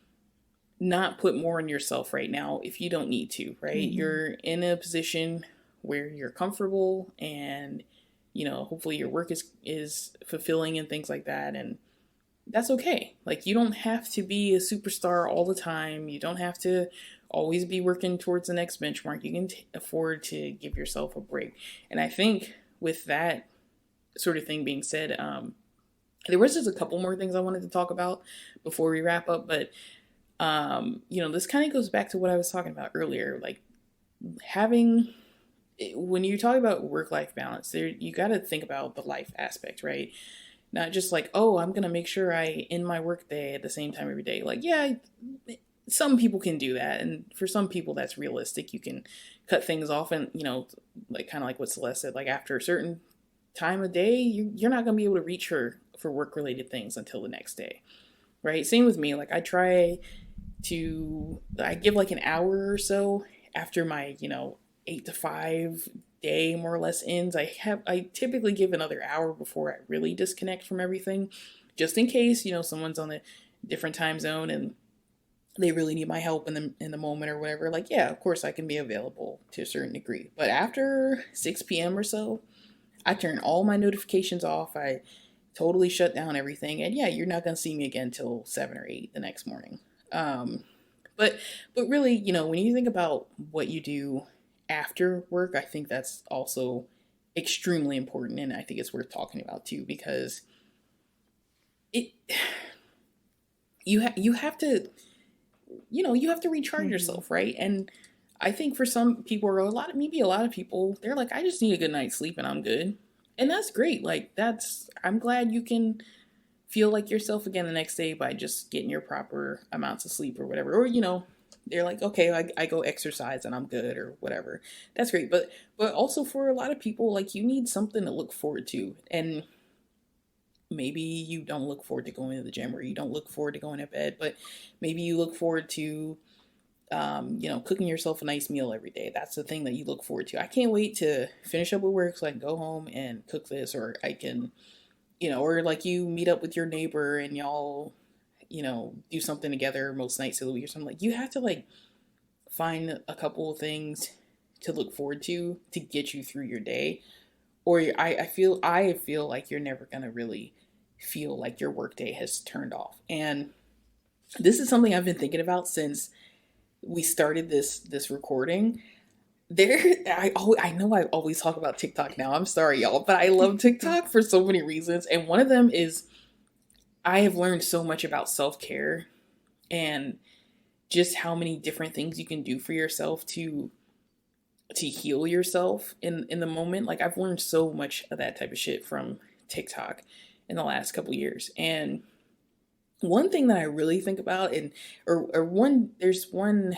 not put more on yourself right now if you don't need to, right? Mm-hmm. You're in a position where you're comfortable and, hopefully your work is fulfilling and things like that. And that's okay. Like, you don't have to be a superstar all the time. You don't have to always be working towards the next benchmark. You can afford to give yourself a break. And I think with that sort of thing being said, there was just a couple more things I wanted to talk about before we wrap up, but this kind of goes back to what I was talking about earlier. Like when you talk about work-life balance, you got to think about the life aspect, right? Not just like, oh, I'm going to make sure I end my work day at the same time every day. Like, yeah, some people can do that. And for some people that's realistic. You can cut things off and, like kind of like what Celeste said, like after a certain time of day, you're not going to be able to reach her for work-related things until the next day, right? Same with me. Like I give like an hour or so after my, 8 to 5 day more or less ends. I typically give another hour before I really disconnect from everything, just in case, someone's on a different time zone and they really need my help in the moment or whatever, like, yeah, of course I can be available to a certain degree. But after 6 p.m. or so, I turn all my notifications off. I totally shut down everything. And yeah, you're not going to see me again till 7 or 8 the next morning. But really, you know, when you think about what you do after work, I think that's also extremely important, and I think it's worth talking about too, because it you have to, you know, you have to recharge yourself, right? And I think for some people, or a lot of people, they're like, I just need a good night's sleep and I'm good. And that's great. Like, I'm glad you can feel like yourself again the next day by just getting your proper amounts of sleep or whatever. Or, you know, they're like, okay, I go exercise and I'm good or whatever. That's great. But also for a lot of people, like, you need something to look forward to. And maybe you don't look forward to going to the gym, or you don't look forward to going to bed, but maybe you look forward to, you know, cooking yourself a nice meal every day. That's the thing that you look forward to. I can't wait to finish up with work so I can go home and cook this, or I can, you know, or like you meet up with your neighbor and y'all, you know, do something together most nights of the week or something. Like, you have to like find a couple of things to look forward to get you through your day. Or I feel like you're never gonna really feel like your workday has turned off. And this is something I've been thinking about since we started this recording. I know I always talk about TikTok now. I'm sorry, y'all, but I love TikTok for so many reasons. And one of them is I have learned so much about self-care and just how many different things you can do for yourself to heal yourself in the moment. Like, I've learned so much of that type of shit from TikTok in the last couple years. And one thing that I really think about, and there's one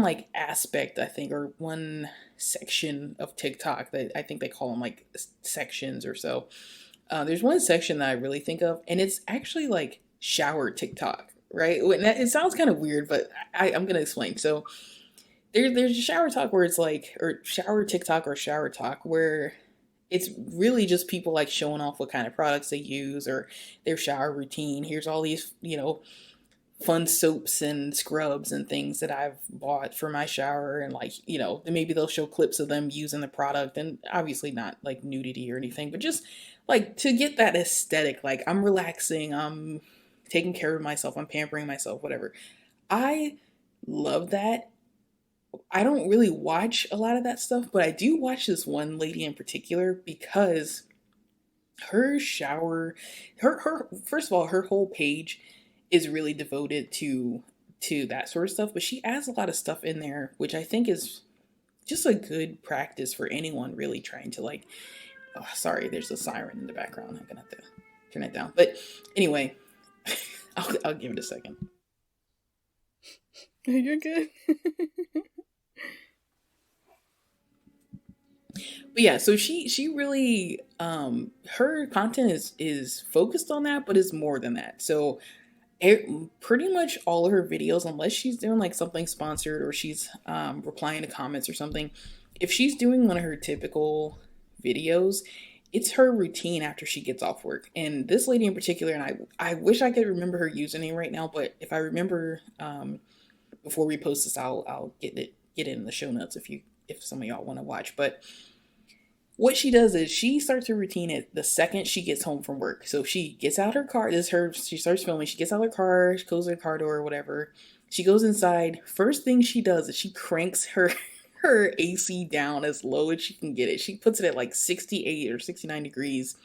like aspect, I think, or one section of TikTok that I think they call them like sections or so. There's one section that I really think of, and it's actually like shower TikTok, right? It sounds kind of weird, but I'm gonna explain. So there's a shower talk where it's like, or shower TikTok or shower talk, where it's really just people like showing off what kind of products they use or their shower routine. Here's all these, you know, fun soaps and scrubs and things that I've bought for my shower. And like, you know, maybe they'll show clips of them using the product, and obviously not like nudity or anything, but just like to get that aesthetic. Like, I'm relaxing, I'm taking care of myself, I'm pampering myself, whatever. I love that. I don't really watch a lot of that stuff, but I do watch this one lady in particular because her shower, her first of all, her whole page is really devoted to that sort of stuff, but she adds a lot of stuff in there, which I think is just a good practice for anyone really trying to like, oh, sorry, there's a siren in the background. I'm gonna have to turn it down. But anyway, I'll give it a second. You're good. But yeah, so she really, her content is focused on that, but it's more than that. So pretty much all of her videos, unless she's doing like something sponsored or she's replying to comments or something, if she's doing one of her typical videos, it's her routine after she gets off work. And this lady in particular, and I wish I could remember her username right now, but if I remember, before we post this, I'll get it in the show notes if some of y'all want to watch. But what she does is she starts her routine at the second she gets home from work. So she gets out her car. She starts filming. She gets out her car. She closes her car door or whatever. She goes inside. First thing she does is she cranks her AC down as low as she can get it. She puts it at like 68 or 69 degrees.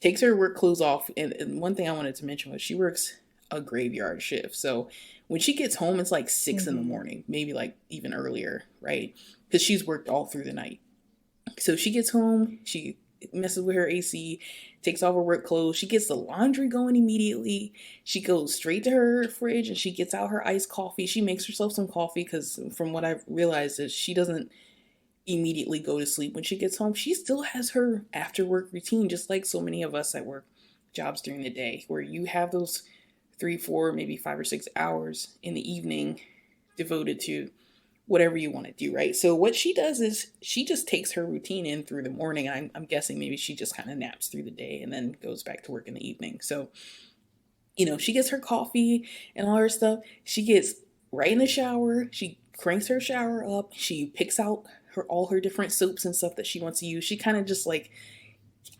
Takes her work clothes off. And one thing I wanted to mention was she works a graveyard shift. So when she gets home, it's like 6 in the morning, maybe like even earlier, right? Because she's worked all through the night. So she gets home, she messes with her AC, takes off her work clothes, she gets the laundry going immediately. She goes straight to her fridge and she gets out her iced coffee. She makes herself some coffee because from what I've realized is she doesn't immediately go to sleep when she gets home. She still has her after work routine, just like so many of us that work jobs during the day, where you have those 3, 4, maybe 5 or 6 hours in the evening devoted to whatever you want to do, right? So what she does is she just takes her routine in through the morning. I'm guessing maybe she just kind of naps through the day and then goes back to work in the evening. So She gets her coffee and all her stuff. She gets right in the shower. She cranks her shower up. She picks out all her different soaps and stuff that she wants to use. She kind of just like,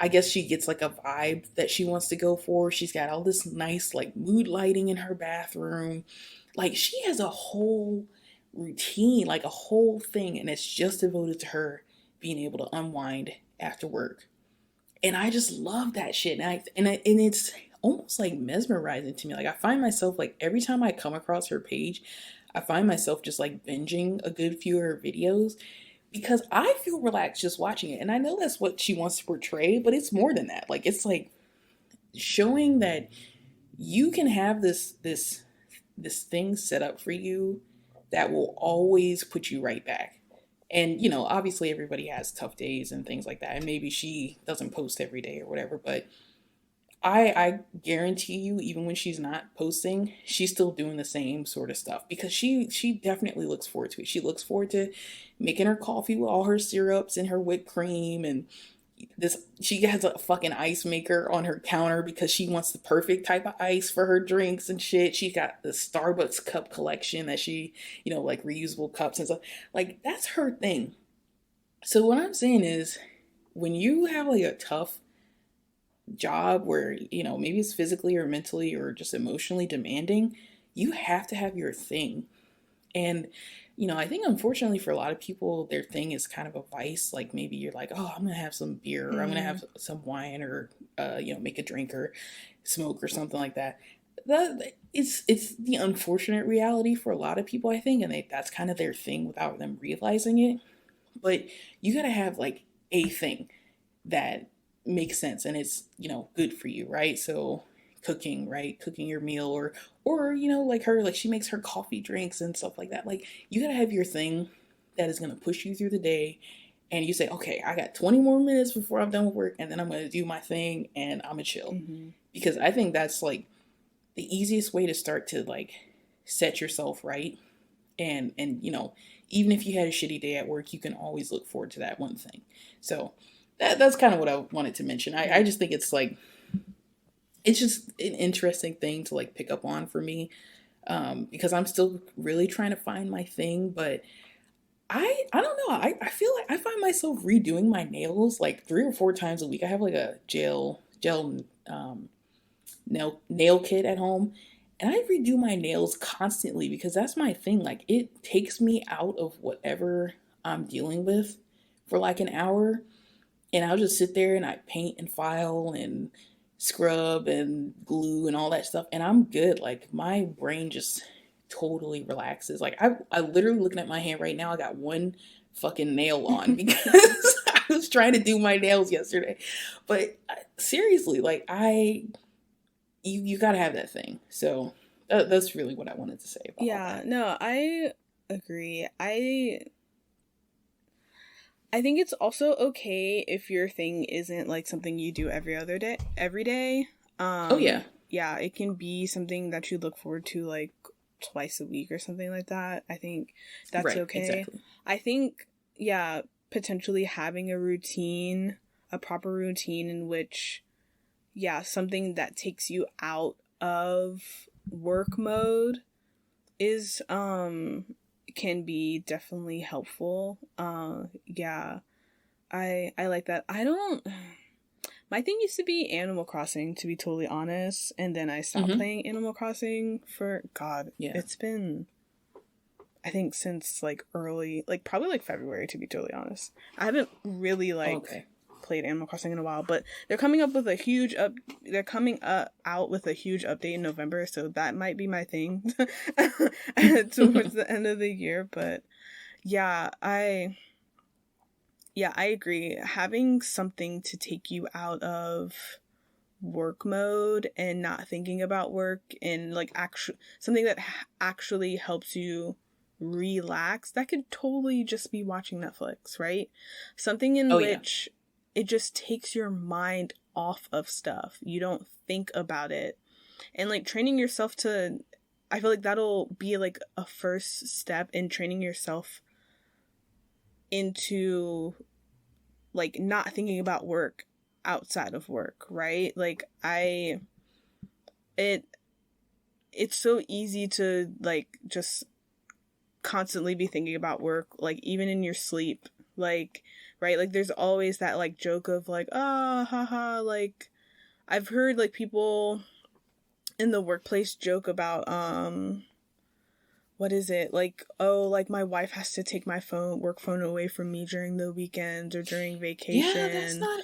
I guess she gets like a vibe that she wants to go for. She's got all this nice like mood lighting in her bathroom. Like she has a whole routine, like a whole thing, and it's just devoted to her being able to unwind after work. And I just love that shit. And it's almost like mesmerizing to me. Like I find myself like every time I come across her page, I find myself just like binging a good few of her videos because I feel relaxed just watching it. And I know that's what she wants to portray, but it's more than that. Like it's like showing that you can have this thing set up for you that will always put you right back. And, obviously everybody has tough days and things like that. And maybe she doesn't post every day or whatever, but I guarantee you, even when she's not posting, she's still doing the same sort of stuff because she definitely looks forward to it. She looks forward to making her coffee with all her syrups and her whipped cream, and she has a fucking ice maker on her counter because she wants the perfect type of ice for her drinks and shit. She got the Starbucks cup collection that she, like reusable cups and stuff. Like that's her thing. So what I'm saying is when you have like a tough job where, maybe it's physically or mentally or just emotionally demanding, you have to have your thing. And I think unfortunately for a lot of people, their thing is kind of a vice. Like maybe you're like, oh, I'm going to have some beer or I'm going to have some wine or, make a drink or smoke or something like that. It's the unfortunate reality for a lot of people, I think. And that's kind of their thing without them realizing it. But you got to have like a thing that makes sense and it's, good for you, right? So cooking, right? Cooking your meal or like her, like she makes her coffee drinks and stuff like that. Like you gotta have your thing that is gonna push you through the day and you say, okay, I got 20 more minutes before I'm done with work and then I'm gonna do my thing and I'm gonna chill. Because I think that's like the easiest way to start to like set yourself right. And even if you had a shitty day at work, you can always look forward to that one thing. So that's kind of what I wanted to mention. I just think it's like, it's just an interesting thing to like pick up on for me because I'm still really trying to find my thing. But I don't know. I feel like I find myself redoing my nails like 3 or 4 times a week. I have like a gel nail kit at home. And I redo my nails constantly because that's my thing. Like it takes me out of whatever I'm dealing with for like an hour. And I'll just sit there and I paint and file and scrub and glue and all that stuff. And I'm good. Like my brain just totally relaxes. Like I literally looking at my hand right now. I got one fucking nail on because I was trying to do my nails yesterday. But seriously, like you gotta have that thing. So that's really what I wanted to say about that. No, I agree. I think it's also okay if your thing isn't like something you do every day. Oh yeah. Yeah, it can be something that you look forward to like twice a week or something like that. I think that's right, okay. Exactly. I think, yeah, potentially having a proper routine in which, yeah, something that takes you out of work mode is, can be definitely helpful. Yeah, I like that. My thing used to be Animal Crossing, to be totally honest, and then I stopped playing Animal Crossing for, it's been, I think since like probably like February, to be totally honest. I haven't really played Animal Crossing in a while, but they're coming out with a huge update in November, so that might be my thing towards the end of the year. But yeah, I agree. Having something to take you out of work mode and not thinking about work and like something that actually helps you relax, that could totally just be watching Netflix, right? Something in which it just takes your mind off of stuff. You don't think about it. And like training yourself I feel like that'll be like a first step in training yourself into like not thinking about work outside of work, right? Like it's so easy to like just constantly be thinking about work, like even in your sleep, like, right, like there's always that like joke of like, ah, haha, like I've heard like people in the workplace joke about what is it, like, oh, like my wife has to take my work phone away from me during the weekends or during vacation. Yeah,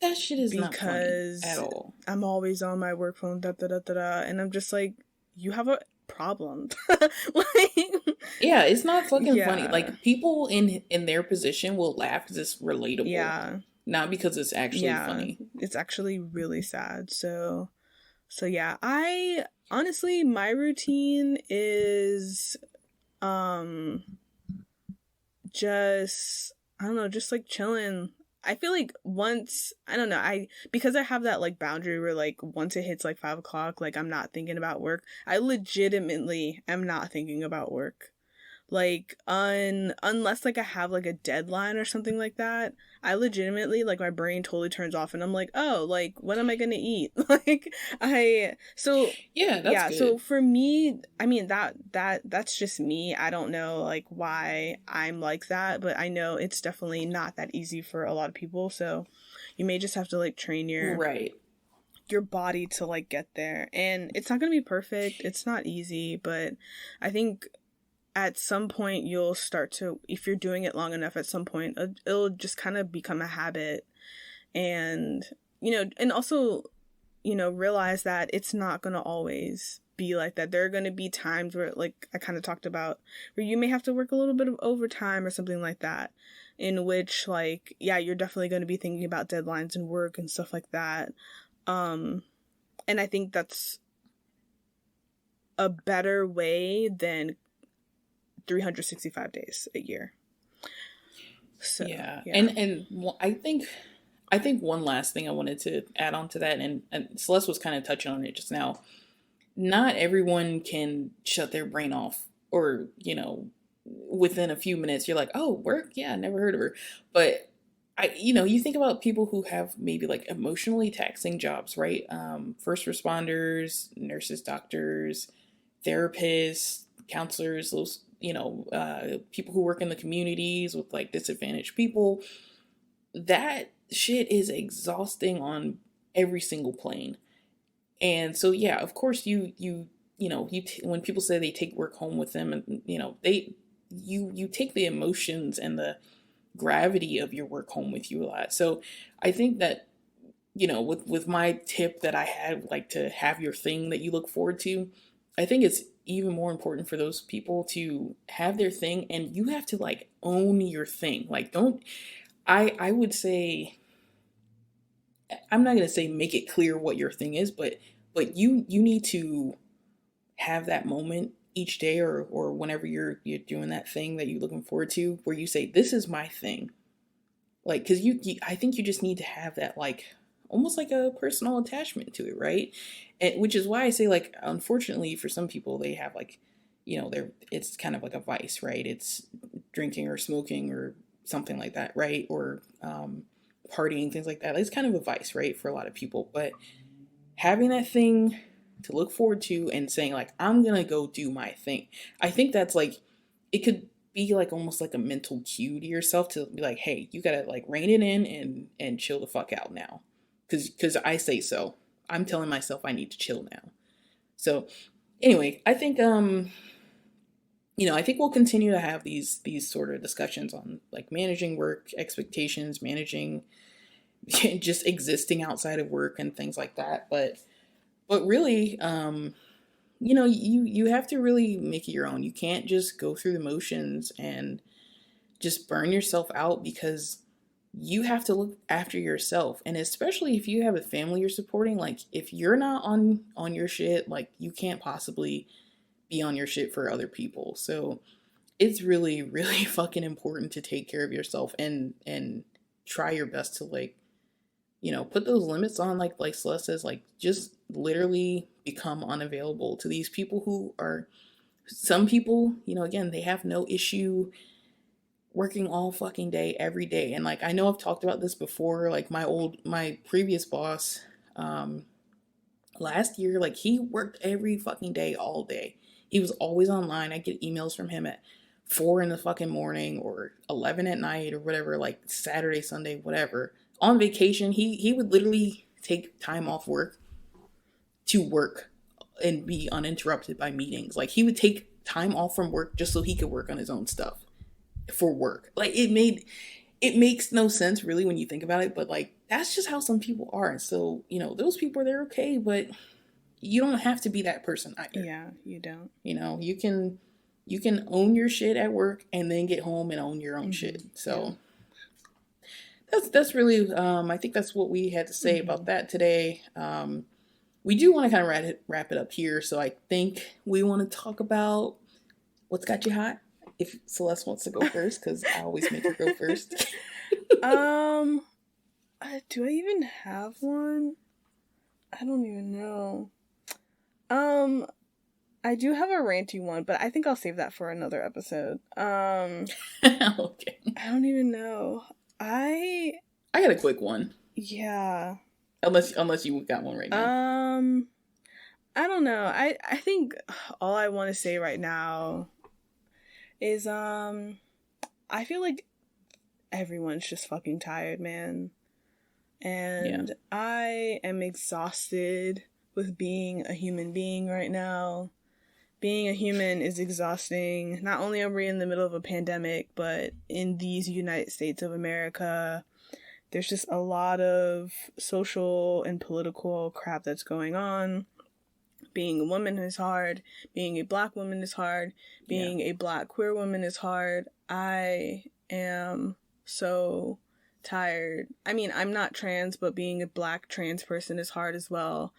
that shit is not funny at all. I'm always on my work phone, da da da da da, and I'm just like, you have a problem. Like, yeah, it's not fucking funny. Like, people in their position will laugh because it's relatable. Yeah. Not because it's actually funny. It's actually really sad. So yeah, I honestly, my routine is just, I don't know, just like chilling. I feel like once, I don't know, because I have that like boundary where like once it hits like 5 o'clock, like I'm not thinking about work. I legitimately am not thinking about work. Like, unless like I have like a deadline or something like that, I legitimately, like, my brain totally turns off and I'm like, oh, like, what am I gonna eat? Like, yeah, that's good. So for me, I mean, that's just me. I don't know like why I'm like that, but I know it's definitely not that easy for a lot of people. So you may just have to like train your body to like get there, and it's not gonna be perfect. It's not easy, but I think at some point you'll start to, if you're doing it long enough, at some point it'll just kind of become a habit. And, you know, and also, you know, realize that it's not going to always be like that. There are going to be times where, like I kind of talked about, where you may have to work a little bit of overtime or something like that, in which, like, yeah, you're definitely going to be thinking about deadlines and work and stuff like that. And I think that's a better way than 365 days a year. So yeah. And I think one last thing I wanted to add on to that, and Celeste was kind of touching on it just now. Not everyone can shut their brain off, or, you know, within a few minutes you're like, oh, work, yeah, never heard of her. But you think about people who have maybe like emotionally taxing jobs, right? First responders, nurses, doctors, therapists, counselors, those, people who work in the communities with like disadvantaged people. That shit is exhausting on every single plane. And so, yeah, of course when people say they take work home with them, and, you take the emotions and the gravity of your work home with you a lot. So I think that, with my tip that I had, like, to have your thing that you look forward to, I think it's even more important for those people to have their thing, and you have to like own your thing. Like, I would say, I'm not going to say make it clear what your thing is, but you need to have that moment each day, or whenever you're doing that thing that you're looking forward to, where you say, this is my thing. Like, because I think you just need to have that, like, almost like a personal attachment to it, right? And which is why I say, like, unfortunately for some people, they have like, it's kind of like a vice, right? It's drinking or smoking or something like that, right? Or partying, things like that. It's kind of a vice, right, for a lot of people. But having that thing to look forward to and saying, like, I'm gonna go do my thing, I think that's like, it could be like almost like a mental cue to yourself to be like, hey, you gotta like rein it in and chill the fuck out now, because I say so. I'm telling myself I need to chill now. So anyway, I think I think we'll continue to have these sort of discussions on like managing work expectations, managing just existing outside of work and things like that. But really, you have to really make it your own. You can't just go through the motions and just burn yourself out, because you have to look after yourself. And especially if you have a family you're supporting, like, if you're not on your shit, like, you can't possibly be on your shit for other people. So it's really, really fucking important to take care of yourself and try your best to, like, put those limits on, like Celeste says, like, just literally become unavailable to these people who are, some people, again, they have no issue working all fucking day, every day. And like, I know I've talked about this before, like my previous boss, last year, like, he worked every fucking day, all day. He was always online. I get emails from him at 4 in the fucking morning or 11 at night or whatever, like Saturday, Sunday, whatever. On vacation, he would literally take time off work to work and be uninterrupted by meetings. Like, he would take time off from work just so he could work on his own stuff for work. Like, it makes no sense really when you think about it, but like, that's just how some people are. And so, you know, those people, they're okay, but you don't have to be that person either. Yeah, you don't. You know, you can own your shit at work and then get home and own your own shit. So that's really, I think that's what we had to say about that today. We do want to kind of wrap it up here. So I think we want to talk about what's got you hot. If Celeste wants to go first, because I always make her go first. Do I even have one? I don't even know. I do have a ranty one, but I think I'll save that for another episode. Okay. I don't even know. I got a quick one. Yeah. Unless you got one right now. I don't know. I think all I want to say right now is I feel like everyone's just fucking tired, man. And I am exhausted with being a human being right now. Being a human is exhausting. Not only are we in the middle of a pandemic, but in these United States of America, there's just a lot of social and political crap that's going on. Being a woman is hard. Being a black woman is hard. Being a black queer woman is hard. I am so tired. I mean, I'm not trans, but being a black trans person is hard as well.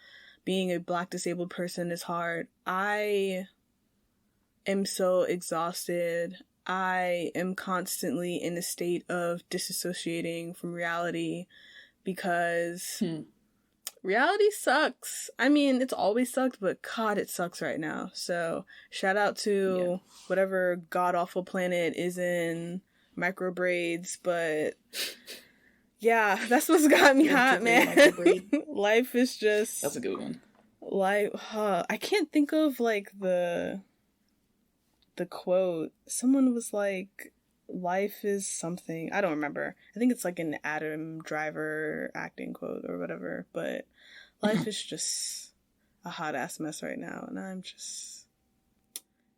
Being a black disabled person is hard. I am so exhausted. I am constantly in a state of disassociating from reality because reality sucks. I mean, it's always sucked, but God, it sucks right now. So shout out to whatever god-awful planet is in micro braids, but yeah, that's what's got me hot, man. Life is just... That's a good one. I can't think of, like, the quote. Someone was like, life is something. I don't remember. I think it's like an Adam Driver acting quote or whatever, but life is just a hot-ass mess right now, and I'm just...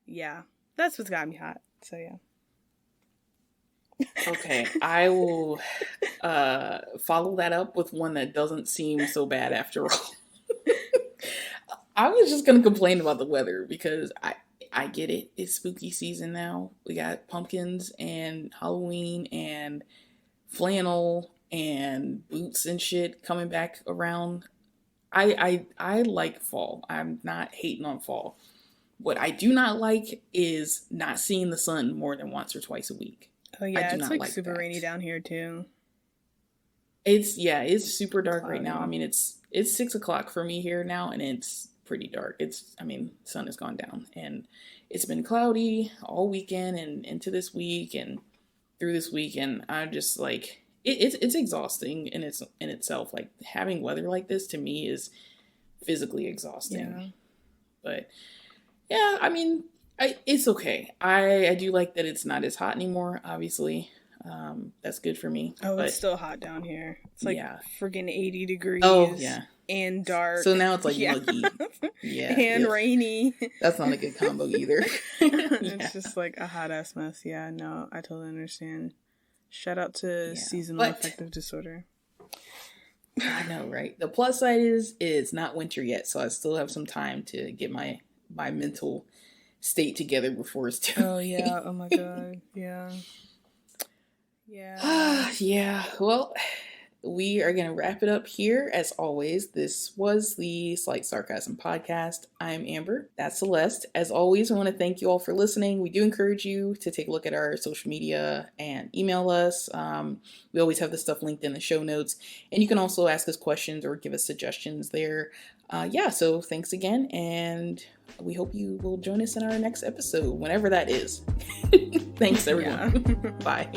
Yeah, that's what's got me hot, so yeah. Okay, I will follow that up with one that doesn't seem so bad after all. I was just going to complain about the weather because I get it. It's spooky season now. We got pumpkins and Halloween and flannel and boots and shit coming back around. I like fall. I'm not hating on fall. What I do not like is not seeing the sun more than once or twice a week. Oh yeah, it's like super rainy down here too. It's super dark right now. I mean, it's 6:00 for me here now, and it's pretty dark. Sun has gone down, and it's been cloudy all weekend and into this week and through this week, and I'm just like, it's exhausting in itself. Like, having weather like this to me is physically exhausting. Yeah. But yeah, I mean, it's okay. I do like that it's not as hot anymore, obviously. That's good for me. Oh, but it's still hot down here. It's like friggin' 80 degrees. Oh, yeah. And dark. So now it's like muggy. Yeah. And rainy. That's not a good combo either. It's just like a hot ass mess. Yeah, no, I totally understand. Shout out to seasonal affective disorder. I know, right? The plus side is it's not winter yet, so I still have some time to get my mental state together before it's too late. Yeah. Oh my god. Yeah. Yeah. Well, we are going to wrap it up here. As always, this was the Slight Sarcasm Podcast. I'm Amber. That's Celeste. As always, I want to thank you all for listening. We do encourage you to take a look at our social media and email us. We always have this stuff linked in the show notes. And you can also ask us questions or give us suggestions there. So thanks again. And we hope you will join us in our next episode, whenever that is. Thanks, everyone. Bye.